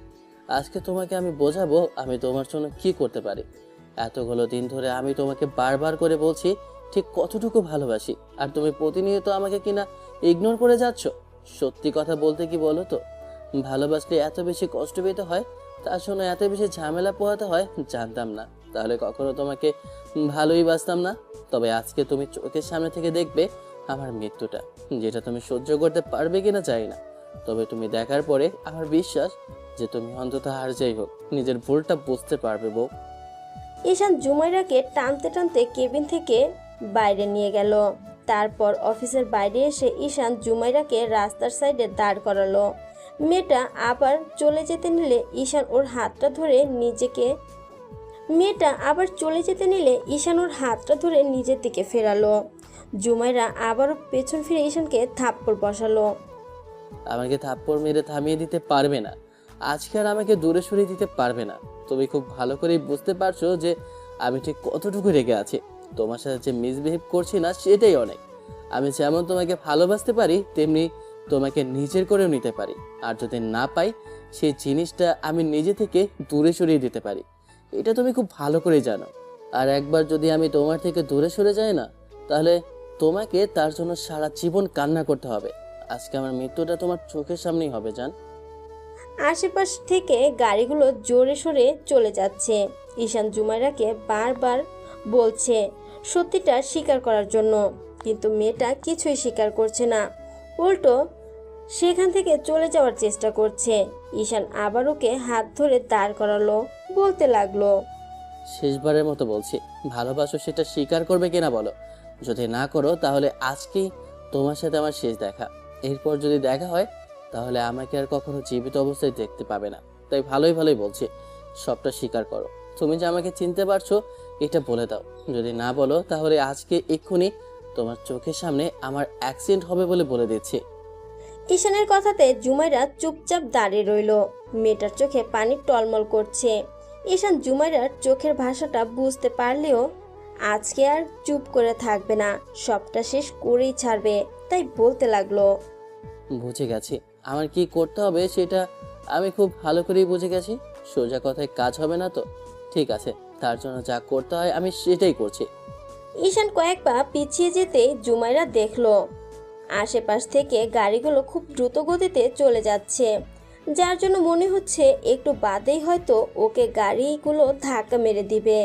আজকে তোমাকে আমি বোঝাবো আমি তোমার জন্য কি করতে পারি। এতগুলো দিন ধরে আমি তোমাকে বারবার করে বলছি ঠিক কতটুকু ভালোবাসি, আর তুমি প্রতিনিয়ত আমাকে কিনা ইগনোর করে যাচ্ছ। সত্যি কথা বলতে কি বলো তো, ভালোবাসলে এত বেশি কষ্ট পেতে হয়, তার জন্য এত বেশি ঝামেলা পোহাতে হয় জানতাম না। তাহলে কখনো তোমাকে ভালোই বাসতাম না। তবে আজকে তুমি চোখের সামনে থেকে দেখবে আমার মৃত্যুটা, যেটা তুমি সহ্য করতে পারবে কিনা জানি না। তবে তুমি দেখার পরে আমার বিশ্বাস যে তুমি অন্তত আর যাই হোক নিজের ভুলটা বুঝতে পারবে বউ। ঈশান জুমাইরাকে টানতে টানতে কেবিন থেকে বাইরে নিয়ে গেল। তারপর অফিসের বাইরে এসে ঈশান জুমাইরাকে রাস্তার সাইডে দাঁড় করালো। মেয়েটা আবার চলে যেতে নিলে ঈশান ওর হাতটা ধরে নিজের দিকে ফেরালো। জুমাইরা আবারও পেছন ফিরে ঈশানকে থাপ্পড় বসালো। আমাকে থাপ্পড় মেরে থামিয়ে দিতে পারবে না, আজকে আর আমাকে দূরে সরিয়ে দিতে পারবে না। তুমি খুব ভালো করেই বুঝতে পারছো যে আমি ঠিক কতটুকু রেগে আছি। তোমার সাথে যে মিসবিহেভ করছি না সেটাই অনেক। আমি যেমন তোমাকে ভালোবাসতে পারি, তেমনি তোমাকে নিজের করেও নিতে পারি। আর যদি না পাই, সেই জিনিসটা আমি নিজে থেকে দূরে সরিয়ে দিতে পারি। এটা তুমি খুব ভালো করে জানো। আর একবার যদি আমি তোমার থেকে দূরে সরে যাই না, তাহলে তোমাকে তার জন্য সারা জীবন কান্না করতে হবে। আজকে আমার মৃত্যুটা তোমার চোখের সামনেই হবে জান। আশেপাশ থেকে গাড়িগুলো জোরে সোরে চলে যাচ্ছে। ঈশান জুমাইরাকে বারবার বলছে সত্যিটা স্বীকার করার জন্য, কিন্তু মেয়েটা কিছুই স্বীকার করছে না, উল্টো সেখান থেকে চলে যাওয়ার চেষ্টা করছে। ঈশান আবার ওকে হাত ধরে দাঁড় করালো, বলতে লাগলো, শেষবারের মতো বলছি, ভালোবাসো সেটা স্বীকার করবে কিনা বলো। যদি না করো তাহলে আজকেই তোমার সাথে আমার শেষ দেখা। এরপর যদি দেখা হয় তাহলে আমাকে আর কখনো জীবিত অবস্থায় দেখতে পাবে না। তাই ভালোই ভালোই বলছি, সবটা স্বীকার করো। তুমি যে আমাকে চিনতে পারছো এটা বলে দাও। যদি না বলো তাহলে আজকে এক্ষুনি তোমার চোখের সামনে আমার অ্যাক্সিডেন্ট হবে বলে দিচ্ছি। ঈশানের কথাতে জুমাইরা চুপচাপ দাঁড়িয়ে রইল। মেয়েটার চোখে পানি টলমল করছে। ঈশান জুমাইরার চোখের ভাষাটা বুঝতে পারলেও আজকে আর চুপ করে থাকবে না, সবটা শেষ করেই ছাড়বে। তাই বলতে লাগলো, বুঝে গেছি আমার কি করতে হবে সেটা আমি খুব ভালো করেই বুঝে গেছি। সোজা কথায় কাজ হবে না তো, ঠিক আছে, তার জন্য যা করতে হয় আমি সেটাই করছি। ঈশান কয়েক পা পিছিয়ে যেতেই জুমাইরা দেখলো আশেপাশ থেকে গাড়িগুলো খুব দ্রুত গতিতে চলে যাচ্ছে, যার জন্য মনে হচ্ছে একটু বাদেই হয়তো ওকে গাড়িগুলো ধাক্কা মেরে দিবে।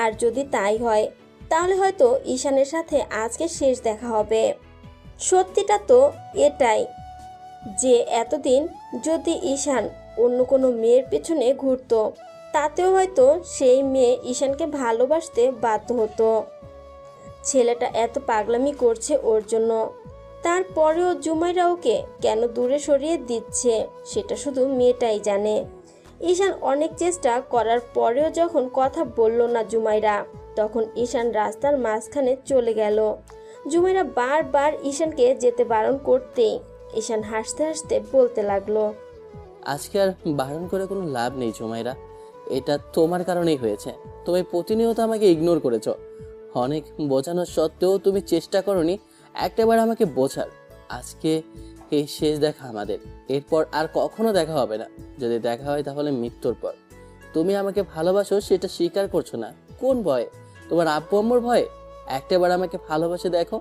আর যদি তাই হয় তাহলে হয়তো ঈশানের সাথে আজকে শেষ দেখা হবে। সত্যিটা তো এটাই যে এতদিন যদি ঈশান অন্য কোনো মেয়ের পেছনে ঘুরতো, তাতেও হয়তো সেই মেয়ে ঈশানকে ভালোবাসতে বাধ্য হতো। ছেলেটা এত পাগলামি করছে ওর জন্য, তারপরেও জুমাইরা ওকে কেন দূরে সরিয়ে দিচ্ছে সেটা শুধু মেয়েটাই জানে। ঈশান অনেক চেষ্টা করার পরেও যখন কথা বলল না জুমাইরা, তখন ঈশান রাস্তার মাঝখানে চলে গেল। জুমাইরা বারবার ঈশানকে যেতে বারণ করতেই ঈশান হাসতে হাসতে বলতে লাগলো, আজকে আর বারণ করে কোনো লাভ নেই জুমাইরা। এটা তোমার কারণেই হয়েছে। তুমি প্রতিনিয়ত আমাকে ইগনোর করেছো। অনেক বোঝানোর সত্ত্বেও তুমি চেষ্টা করনি একটাবার আমাকে বোঝার। আজকে এই শেষ দেখা আমাদের, এরপর আর কখনো দেখা হবে না। যদি দেখা হয় তাহলে মৃত্যুর পর। তুমি আমাকে ভালোবাসো সেটা স্বীকার করছো না, কোন ভয়ে? তোমার আব্বু আম্মুর ভয়ে? একটাবার আমাকে ভালোবাসে দেখো,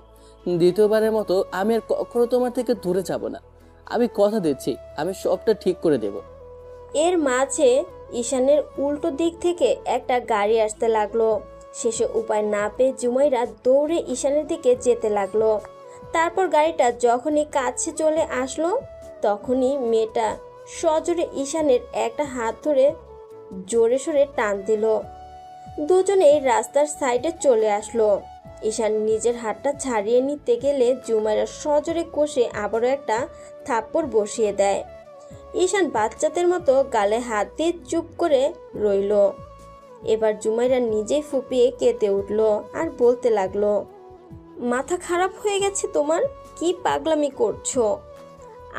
দ্বিতীয়বারের মতো আমি আর কখনো তোমার থেকে দূরে যাব না। আমি কথা দিচ্ছি, আমি সবটা ঠিক করে দেব। এর মাঝে ঈশানের উল্টো দিক থেকে একটা গাড়ি আসতে লাগলো। শেষে উপায় না পেয়ে জুমাইরা দৌড়ে ঈশানের দিকে যেতে লাগলো। তারপর গাড়িটা যখনই কাছে চলে আসলো তখনই মেয়েটা সজোরে ঈশানের একটা হাত ধরে জোরে সোরে টান দিল। দুজনেই রাস্তার সাইডে চলে আসলো। ঈশান নিজের হাতটা ছাড়িয়ে নিতে গেলে জুমাইরা সজোরে কষে আবারও একটা থাপ্পড় বসিয়ে দেয়। ঈশান বাচ্চাদের মতো গালে হাত দিয়ে চুপ করে রইল। এবার জুমাইরা নিজেই ফুপিয়ে কেঁদে উঠল আর বলতে লাগলো, মাথা খারাপ হয়ে গেছে তোমার? কি পাগলামি করছো?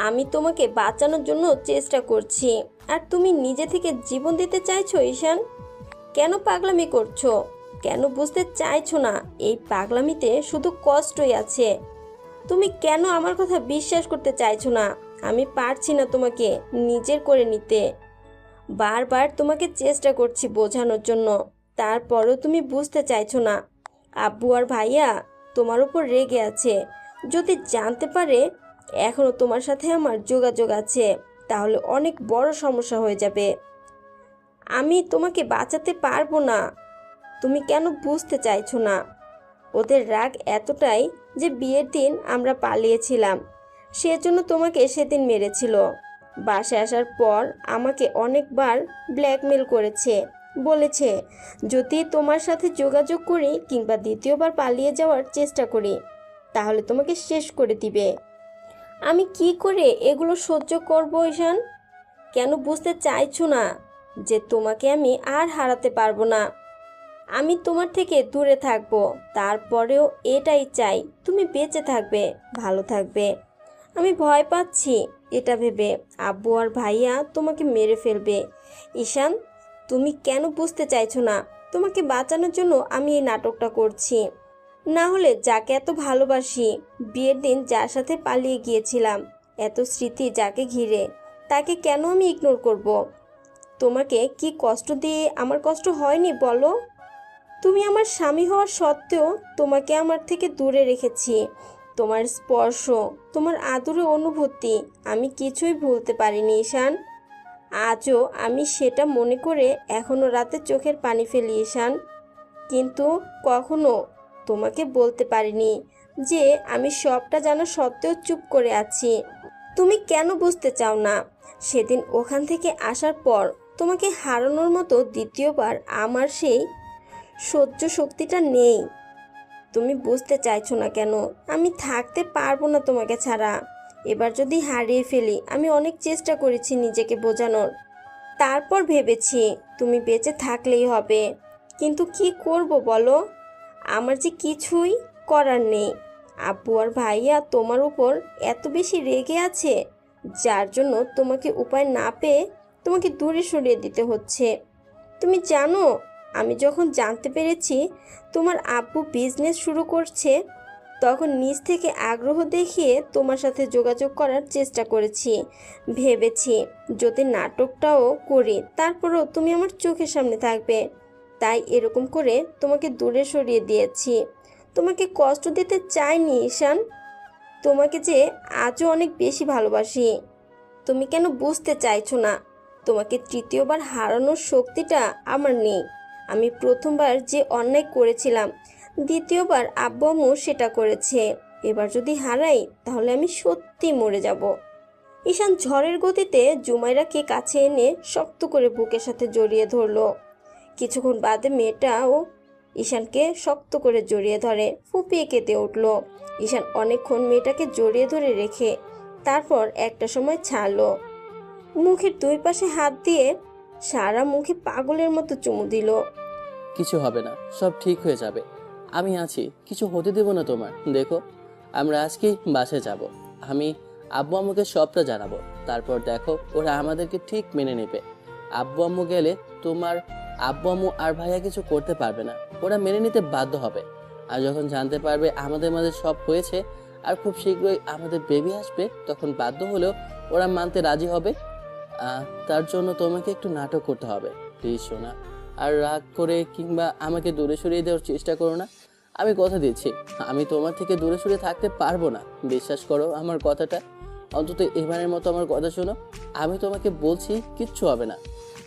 আমি তোমাকে বাঁচানোর জন্য চেষ্টা করছি আর তুমি নিজে থেকে জীবন দিতে চাইছো ঈশান? কেন পাগলামি করছো? কেন বুঝতে চাইছো না এই পাগলামিতে শুধু কষ্টই আছে? তুমি কেন আমার কথা বিশ্বাস করতে চাইছো না? আমি পারছি না তোমাকে নিজের করে নিতে। বারবার তোমাকে চেষ্টা করছি বোঝানোর জন্য, তারপরও তুমি বুঝতে চাইছো না। আব্বু আর ভাইয়া তোমার উপর রেগে আছে। যদি জানতে পারে এখনো তোমার সাথে আমার যোগাযোগ আছে তাহলে অনেক বড় সমস্যা হয়ে যাবে। আমি তোমাকে বাঁচাতে পারবো না। তুমি কেন বুঝতে চাইছো না? ওদের রাগ এতটাই যে বিয়ের দিন আমরা পালিয়েছিলাম, সেজন্য তোমাকে সেদিন মেরেছিল। বাসায় আসার পর আমাকে অনেকবার ব্ল্যাকমেল করেছে, বলেছে যদি তোমার সাথে যোগাযোগ করি কিংবা দ্বিতীয়বার পালিয়ে যাওয়ার চেষ্টা করি তাহলে তোমাকে শেষ করে দিবে। আমি কি করে এগুলো সহ্য করবো ঈশান? কেন বুঝতে চাইছো না যে তোমাকে আমি আর হারাতে পারবো না? আমি তোমার থেকে দূরে থাকবো, তারপরেও এটাই চাই তুমি বেঁচে থাকবে, ভালো থাকবে। আমি ভয় পাচ্ছি এটা ভেবে আব্বু আর ভাইয়া তোমাকে মেরে ফেলবে। ঈশান, তুমি কেন বুঝতে চাইছো না? তোমাকে বাঁচানোর জন্য আমি এই নাটকটা করছি। না হলে যাকে এত ভালোবাসি, বিয়ের দিন যার সাথে পালিয়ে গিয়েছিলাম, এত স্মৃতি যাকে ঘিরে, তাকে কেন আমি ইগনোর করব? তোমাকে কি কষ্ট দিয়ে আমার কষ্ট হয়নি বলো? তুমি আমার স্বামী হওয়ার সত্ত্বেও তোমাকে আমার থেকে দূরে রেখেছি। তোমার স্পর্শ, তোমার আদরের অনুভূতি আমি কিছুই ভুলতে পারিনি ঈশান। আজও আমি সেটা মনে করে এখনো রাতে চোখের পানি ফেলি ঈশান। কিন্তু কখনো তোমাকে বলতে পারিনি যে আমি সবটা জানা সত্ত্বেও চুপ করে আছি। তুমি কেন বুঝতে চাও না? সেদিন ওখান থেকে আসার পর তোমাকে হারানোর মতো দ্বিতীয়বার আমার সেই সহ্য শক্তিটা নেই। তুমি বুঝতে চাইছো না কেন? আমি থাকতে পারবো না তোমাকে ছাড়া। এবার যদি হারিয়ে ফেলি, আমি অনেক চেষ্টা করেছি নিজেকে বোঝানোর, তারপর ভেবেছি তুমি বেঁচে থাকলেই হবে। কিন্তু কি করব বলো? আমার যে কিছুই করার নেই। আব্বু আর ভাইয়া তোমার উপর এত বেশি রেগে আছে, যার জন্য তোমাকে উপায় না পেয়ে তোমাকে দূরে সরিয়ে দিতে হচ্ছে। তুমি জানো, আমি যখন জানতে পেরেছি তোমার আব্বু বিজনেস শুরু করছে, তখন নিজ থেকে আগ্রহ দেখিয়ে তোমার সাথে যোগাযোগ করার চেষ্টা করেছি। ভেবেছি যদি নাটকটাও করি তারপরেও তুমি আমার চোখের সামনে থাকবে, তাই এরকম করে তোমাকে দূরে সরিয়ে দিয়েছি। তোমাকে কষ্ট দিতে চাইনি ঈশান। তোমাকে যে আজও অনেক বেশি ভালোবাসি। তুমি কেন বুঝতে চাইছো না? তোমাকে তৃতীয়বার হারানোর শক্তিটা আমার নেই। আমি প্রথমবার যে অন্যায় করেছিলাম, দ্বিতীয়বার আব্বু আম্মু সেটা করেছে। এবার যদি হারাই তাহলে আমি সত্যি মরে যাব। ঈশান ঝড়ের গতিতে জুমাইরাকে কাছে এনে শক্ত করে বুকের সাথে জড়িয়ে ধরলো। কিছুক্ষণ বাদে মেয়েটাও ঈশানকে শক্ত করে জড়িয়ে ধরে ফুপিয়ে কেঁদে উঠল। ঈশান অনেকক্ষণ মেয়েটাকে জড়িয়ে ধরে রেখে তারপর একটা সময় ছাড়লো। মুখের দুই পাশে হাত দিয়ে সারা মুখে পাগলের মতো চুমু দিল। কিছু হবে না, সব ঠিক হয়ে যাবে। আমি আছি, কিছু হতে দেব না তোমার। দেখো, আমরা আজকেই বাসে যাব। আমি আব্বু আম্মুকে সবটা জানাবো, তারপর দেখো ওরা আমাদেরকে ঠিক মেনে নেবে। আব্বু আম্মু গেলে তোমার আব্বু আম্মু আর ভাইয়া কিছু করতে পারবে না, ওরা মেনে নিতে বাধ্য হবে। আর যখন জানতে পারবে আমাদের মাঝে সব হয়েছে আর খুব শীঘ্রই আমাদের বেবি আসবে, তখন বাধ্য হলেও ওরা মানতে রাজি হবে। তার জন্য তোমাকে একটু নাটক করতে হবে, প্লিজ সোনা। আর রাগ করে কিংবা আমাকে দূরে সরিয়ে দেওয়ার চেষ্টা করো না। আমি কথা দিচ্ছি, আমি তোমার থেকে দূরে সরিয়ে থাকতে পারবো না। বিশ্বাস করো আমার কথাটা, অন্তত এবারের মতো আমার কথা শোনো। আমি তোমাকে বলছি কিচ্ছু হবে না।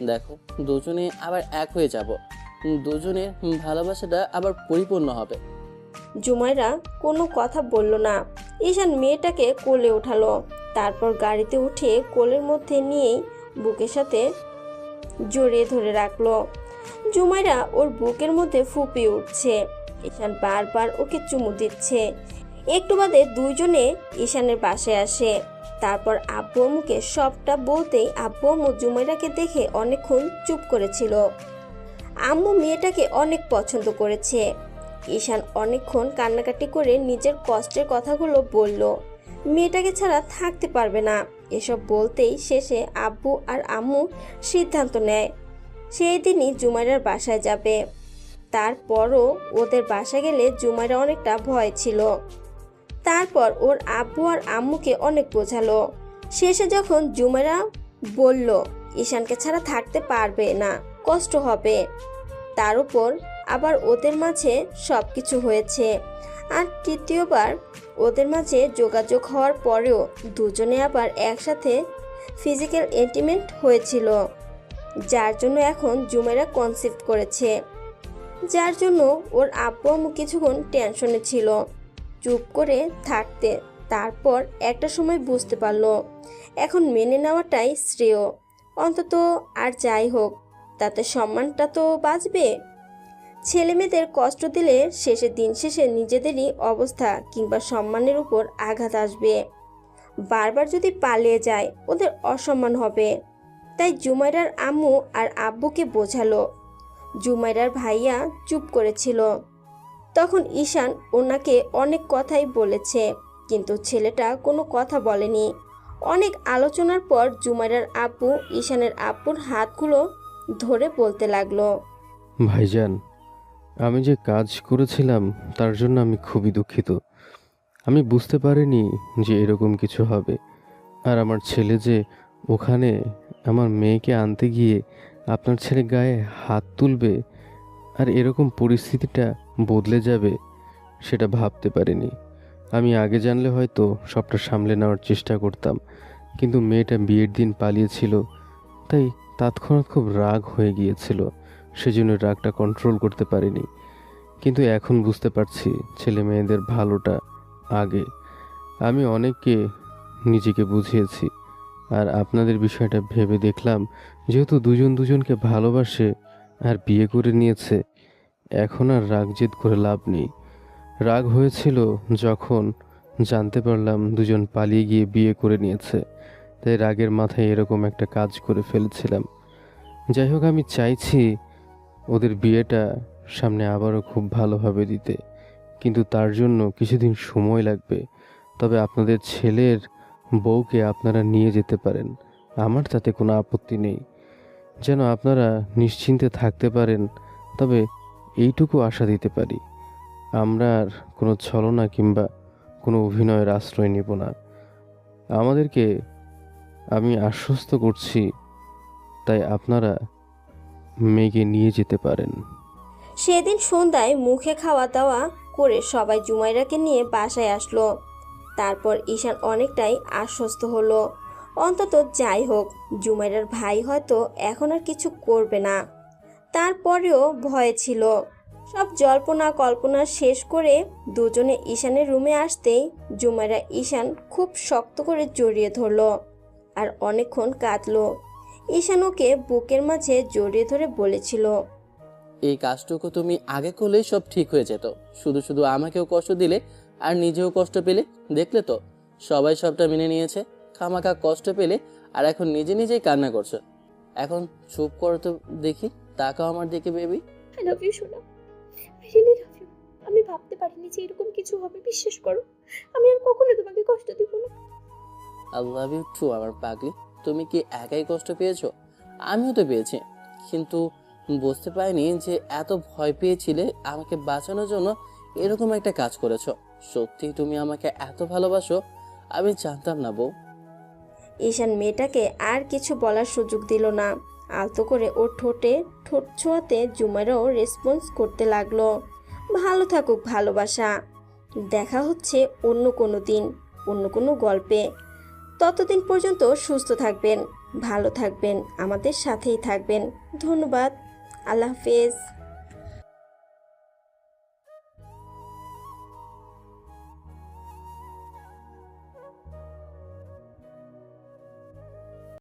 দেখো, দুজনে আবার এক হয়ে যাব, দুজনের ভালোবাসাটা আবার পরিপূর্ণ হবে। জুমাইরা কোনো কথা বলল না। ঈশান মেয়েটাকে কোলে উঠালো, তারপর গাড়িতে উঠে কোলের মধ্যে নিয়েই বুকের সাথে জড়িয়ে ধরে রাখলো। জুমাইরা ওর বুকের মধ্যে ফুপিয়ে উঠছে। ঈশান বারবার ওকে চুমু দিচ্ছে। একটু বাদে দুইজনে ঈশানের বাসায় আসে। তারপর আব্বু আম্মুকে সবটা বলতেই আব্বু আম্মু জুমাইরাকে দেখে অনেকক্ষণ চুপ করেছিল। আম্মু মেয়েটাকে অনেক পছন্দ করেছে। ঈশান অনেকক্ষণ কান্নাকাটি করে নিজের কষ্টের কথাগুলো বলল। মেয়েটাকে ছাড়া থাকতে পারবে না। এসব বলতেই শেষে আব্বু আর আম্মু সিদ্ধান্ত নেয় সেই দিনই জুমাইরার বাসায় যাবে। তারপরও ওদের বাসা গেলে জুমাইরা অনেকটা ভয় ছিল। তারপর ওর আব্বু আর আম্মুকে অনেক বোঝালো। শেষে যখন জুমাইরা বলল ঈশানকে ছাড়া থাকতে পারবে না, কষ্ট হবে, তার উপর আবার ওদের মাঝে সব কিছু হয়েছে। আর তৃতীয়বার ওদের মাঝে যোগাযোগ হওয়ার পরেও দুজনে আবার একসাথে ফিজিক্যাল ইন্টিমেট হয়েছিল, যার জন্য এখন জুমাইরা কনসিভ করেছে। যার জন্য ওর আব্বু আম্মু কিছুক্ষণ টেনশনে ছিল, চুপ করে থাকতে। তারপর একটা সময় বুঝতে পারলো এখন মেনে নেওয়াটাই শ্রেয়। অন্তত আর যাই হোক, তাতে সম্মানটা তো বাঁচবে। ছেলে মেয়েদের কষ্ট দিলে শেষে দিন শেষে নিজেদেরই অবস্থা কিংবা সম্মানের উপর আঘাত আসবে। বারবার যদি পালিয়ে যায় ওদের অসম্মান হবে। তাই জুমাইরার আম্মু আর আব্বুকে বোঝালো। জুমাইরার ভাইয়া চুপ করেছিল। তখন ঈশান ওনাকে অনেক কথাই বলেছে, কিন্তু ছেলেটা কোনো কথা বলেনি। অনেক আলোচনার পর জুমাইরার আব্বু ঈশানের আব্বুর হাতগুলো ধরে বলতে লাগলো, ভাইজান, আমি যে কাজ করেছিলাম তার জন্য আমি খুবই দুঃখিত। আমি বুঝতে পারিনি যে এরকম কিছু হবে। আর আমার ছেলে যে ওখানে আমার মেয়েকে আনতে গিয়ে আপনার ছেলে গায়ে হাত তুলবে আর এরকম পরিস্থিতিটা বদলে যাবে, সেটা ভাবতে পারিনি। আমি আগে জানলে হয়তো সবটা সামলে নেওয়ার চেষ্টা করতাম, কিন্তু মেয়েটা বিয়ের দিন পালিয়েছিল, তাই তৎক্ষণাৎ খুব রাগ হয়ে গিয়েছিল, সেজন্য রাগটা কন্ট্রোল করতে পারিনি। কিন্তু এখন বুঝতে পারছি ছেলে মেয়েদের ভালোটা আগে। আমি অনেককে নিজেকে বুঝিয়েছি, আর আপনাদের বিষয়টা ভেবে দেখলাম যেহেতু দুজন দুজনকে ভালোবাসে আর বিয়ে করে নিয়েছে, এখন আর রাগ জেদ করে লাভ নেই। রাগ হয়েছিল যখন জানতে পারলাম দুজন পালিয়ে গিয়ে বিয়ে করে নিয়েছে, তাই রাগের মাথায় এরকম একটা কাজ করে ফেলেছিলাম। যাই হোক, আমি চাইছি ওদের বিয়েটা সামনে আবারও খুব ভালোভাবে দিতে, কিন্তু তার জন্য কিছুদিন সময় লাগবে। তবে আপনাদের ছেলের বউকে আপনারা নিয়ে যেতে পারেন, আমার তাতে কোনো আপত্তি নেই। যেন আপনারা নিশ্চিন্তে থাকতে পারেন। তবে এইটুকু আশা দিতে পারি, আমরা আর কোনো ছলনা কিংবা কোনো অভিনয়ের আশ্রয় নেব না। আমাদেরকে আমি আশ্বস্ত করছি, তাই আপনারা মেয়েকে নিয়ে যেতে পারেন। সেদিন সন্ধ্যায় মুখে খাওয়া দাওয়া করে সবাই জুমাইরাকে নিয়ে বাসায় আসলো। তারপর ঈশান অনেকটাই আশ্বস্ত হলো। অন্তত যাই হোক, জুমাইরার ভাই হয়তো এখন আর কিছু করবে না। তারপরেও ভয় ছিল। সব জল্পনা কল্পনা শেষ করে দুজনে ঈশানের রুমে আসতেই জুমাইরা ঈশান খুব শক্ত করে জড়িয়ে ধরলো আর অনেকক্ষণ কাঁদলো। ঈশান ওকে বুকের মাঝে জড়িয়ে ধরে বলেছিল, এই কাজটুকু তুমি আগে করলেই সব ঠিক হয়ে যেত। শুধু শুধু আমাকেও কষ্ট দিলে আর নিজেও কষ্ট পেলে। দেখলে তো, সবাই সবটা মেনে নিয়েছে, খামাখা কষ্ট পেলে আর এখন নিজে নিজেই কান্না করছো। এখন চুপ করো তো দেখি, তাকাও আমার দিকে বেবি। আই লাভ ইউ সোনা, আই রিয়েলি লাভ ইউ। আমি ভাবতে পারিনি যে এরকম কিছু হবে, বিশ্বাস করো। আমি আর কখনো তোমাকে কষ্ট দিব না। আই লাভ ইউ টু আমার পাগলি। তুমি কি একাই কষ্ট পেয়েছো? আমিও তো পেয়েছি, কিন্তু বুঝতে পারিনি যে এত ভয় পেয়েছিলে আমাকে বাঁচানোর জন্য এরকম একটা কাজ করেছো। সত্যি তুমি আমাকে এত ভালোবাসো, আমি জানতাম না বউ। ঈশান মেয়েটাকে আর কিছু বলার সুযোগ দিল না। আলতো করে ওর ঠোঁটে ঠোঁট ছোঁয়াতে জুমাইরাও রেসপন্স করতে লাগলো। ভালো থাকুক ভালোবাসা। দেখা হচ্ছে অন্য কোনো দিন, অন্য কোনো গল্পে। ততদিন পর্যন্ত সুস্থ থাকবেন, ভালো থাকবেন, আমাদের সাথেই থাকবেন। ধন্যবাদ। আল্লাহ হাফেজ।